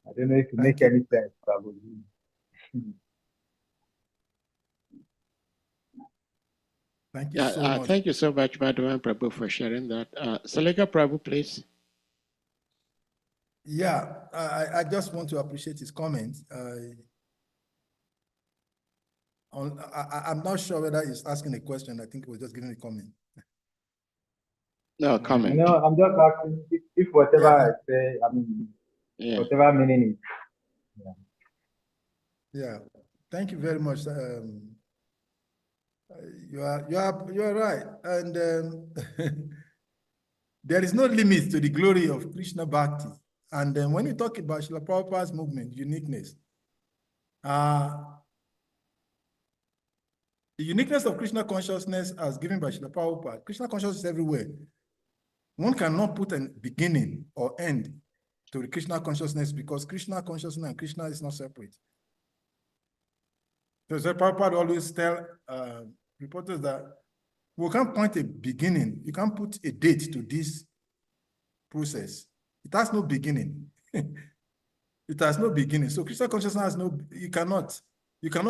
I don't know if it makes any sense, probably. Thank you so much. Thank you so much, Madhuvan Prabhu, for sharing that. Salika Prabhu, please. Yeah, I just want to appreciate his comments. I'm not sure whether he's asking a question. I think he was just giving a comment. No, comment. I'm just asking if whatever I say, I mean, whatever meaning Yeah, thank you very much. You are right, and there is no limit to the glory of Krishna Bhakti. And when you talk about Srila Prabhupada's movement, uniqueness, the uniqueness of Krishna consciousness as given by Srila Prabhupada, Krishna consciousness is everywhere. One cannot put a beginning or end to the Krishna consciousness because Krishna consciousness and Krishna is not separate. So Prabhupada always tell reporters that we can't point a beginning. You can't put a date to this process. It has no beginning. It has no beginning. So Krishna consciousness has no, you cannot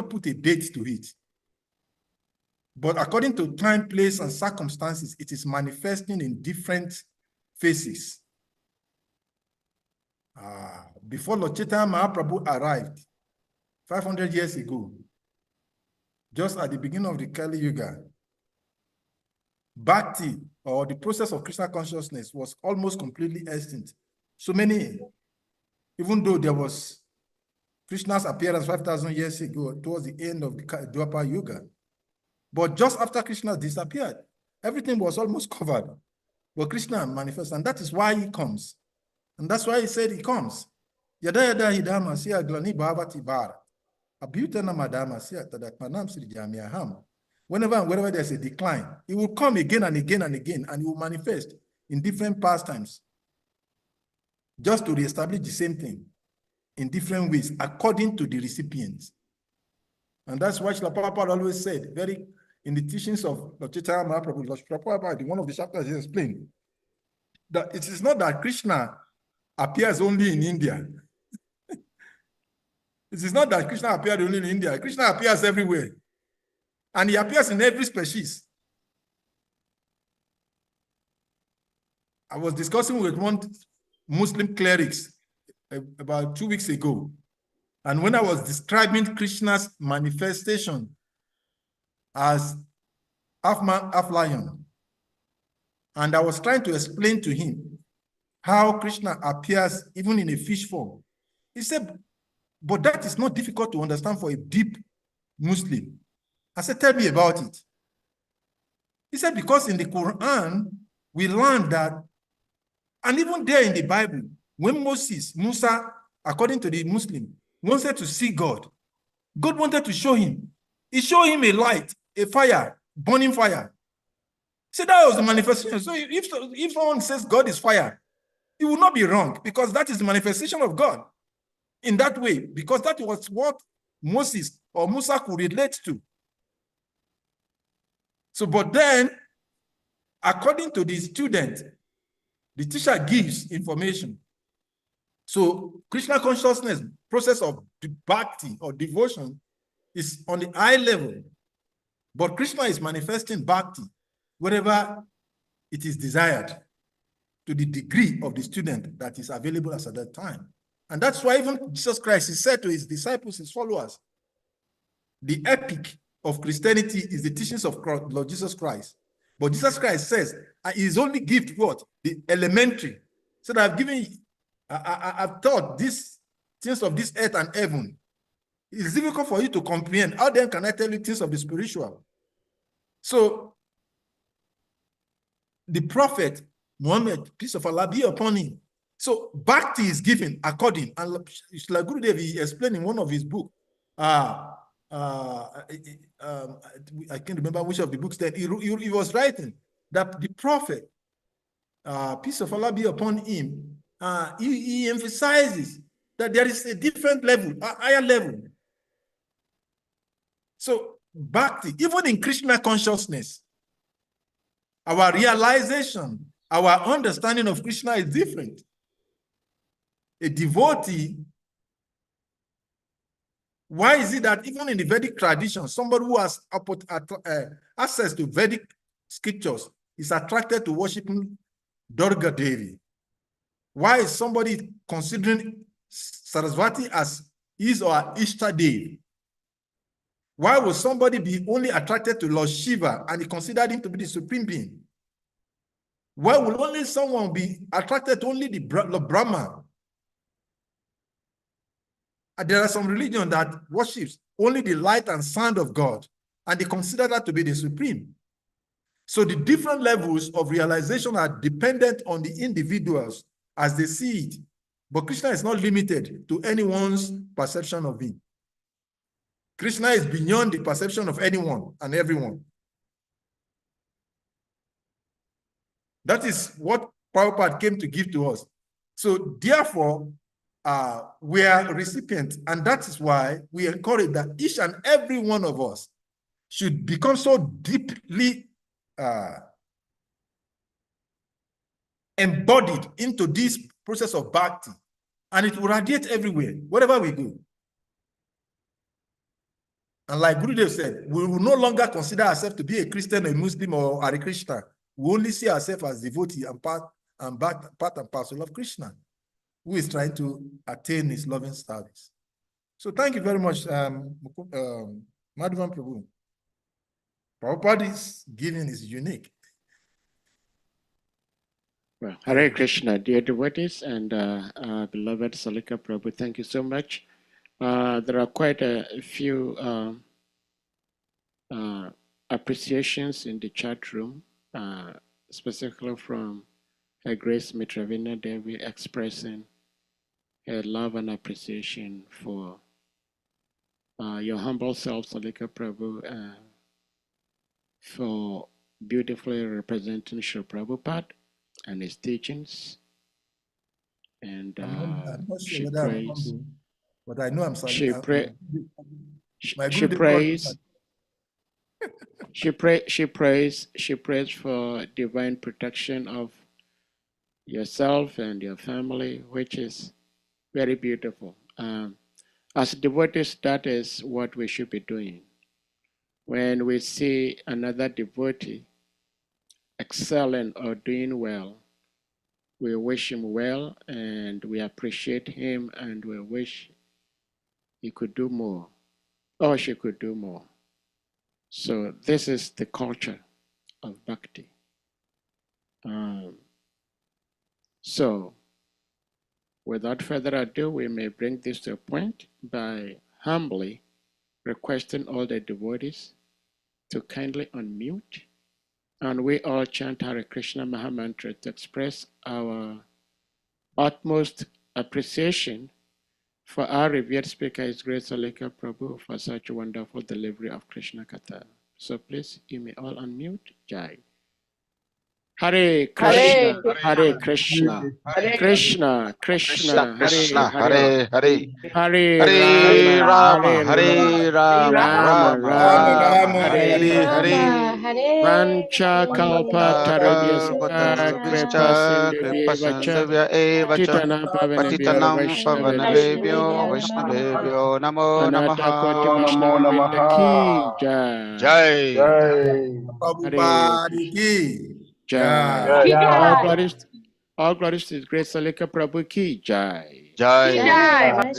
put a date to it. But according to time, place, and circumstances, it is manifesting in different phases. Before Lord Chaitanya Mahaprabhu arrived 500 years ago, just at the beginning of the Kali Yuga, Bhakti, or the process of Krishna consciousness, was almost completely extinct. So many, even though there was Krishna's appearance 5,000 years ago, towards the end of the Dwapara Yuga, but just after Krishna disappeared, everything was almost covered. But Krishna manifests, and that is why he comes. And that's why he said he comes. Yada yada hidama siya glani bhavati bar. Abhyutana madama siya tadatmanam sri jamiaham. Whenever and wherever there's a decline, he will come again and again and again, and he will manifest in different pastimes, just to reestablish the same thing in different ways, according to the recipients. And that's why Srila Prabhupada always said, very in the teachings of Lord Chaitanya Mahaprabhu, Lord Prabhupada, in one of the chapters, he explained that it is not that Krishna appears only in India. It is not that Krishna appeared only in India. Krishna appears everywhere. And he appears in every species. I was discussing with one Muslim clerics about 2 weeks ago. And when I was describing Krishna's manifestation as half man, half lion, and I was trying to explain to him how Krishna appears even in a fish form, he said, but that is not difficult to understand for a deep Muslim. I said, tell me about it. He said, because in the Quran, we learn that, and even there in the Bible, when Musa, according to the Muslim, wanted to see God, God wanted to show him. He showed him a light, a fire, burning fire. So that was the manifestation. So if someone says God is fire, it will not be wrong, because that is the manifestation of God in that way, because that was what Moses or Musa could relate to. So, but then, according to the student, the teacher gives information. So, Krishna consciousness, process of bhakti or devotion, is on the high level. But Krishna is manifesting bhakti wherever it is desired, to the degree of the student that is available at that time. And that's why even Jesus Christ is said to his disciples, his followers, the epic of Christianity is the teachings of Lord Jesus Christ. But Jesus Christ says, his only gift, what? The elementary. So that I've given, I've taught these things of this earth and heaven. It's difficult for you to comprehend. How then can I tell you things of the spiritual? So, the prophet, Muhammad, peace of Allah be upon him. So, bhakti is given according, and like Gurudev, he explained in one of his books, I can't remember which of the books that he was writing, that the prophet, peace of Allah be upon him, he emphasizes that there is a different level, a higher level. So, bhakti, even in Krishna consciousness, our realization, our understanding of Krishna is different. A devotee, why is it that even in the Vedic tradition, somebody who has access to Vedic scriptures is attracted to worshiping Durga Devi? Why is somebody considering Saraswati as his or her Ishta Devi? Why would somebody be only attracted to Lord Shiva and he considered him to be the supreme being? Why will only someone be attracted to only the Lord Brahma? There are some religions that worships only the light and sound of God, and they consider that to be the supreme. So the different levels of realization are dependent on the individuals as they see it. But Krishna is not limited to anyone's perception of it. Krishna is beyond the perception of anyone and everyone. That is what Prabhupada came to give to us. So therefore, we are recipients, and that is why we encourage that each and every one of us should become so deeply embodied into this process of bhakti, and it will radiate everywhere, wherever we go. And like Gurudev said, we will no longer consider ourselves to be a Christian, a Muslim, or a Krishna. We only see ourselves as devotee and part and parcel of Krishna, who is trying to attain his loving service. So thank you very much, Madhavan Prabhu. Prabhupada's giving is unique. Well, Hare Krishna, dear devotees and beloved Salika Prabhu, thank you so much. There are quite a few appreciations in the chat room, specifically from Her Grace Mitravina Devi expressing her love and appreciation for your humble self, Salika Prabhu, for beautifully representing Srila Prabhupada and his teachings. And I'm not sure she whether I'm prays. humble, but I know I'm sorry. She prays for divine protection of yourself and your family, which is very beautiful. As devotees, that is what we should be doing. When we see another devotee excelling or doing well, we wish him well and we appreciate him and we wish he could do more or she could do more. So this is the culture of bhakti. So without further ado, we may bring this to a point by humbly requesting all the devotees to kindly unmute, and we all chant Hare Krishna Mahamantra to express our utmost appreciation for our revered speaker, His Grace Salika Prabhu, for such a wonderful delivery of Krishna Katha. So please, you may all unmute. Jai. Hare Krishna, Hare Krishna, Krishna Krishna, Hare Hare, Hare Rama, Hare Rama, Rama, Hare Hare. Vancha kalpa tarabhyascha kripa sindhubhyevacha patitanam pavanebhyo Vaishnavebhyo Namo Anata Koti Namaha. Vaishnava Vrinda ki jai. Jai. Prabhupada ki Jai. All glories to His Grace Salika Prabhu ki jai. Jai. Jai.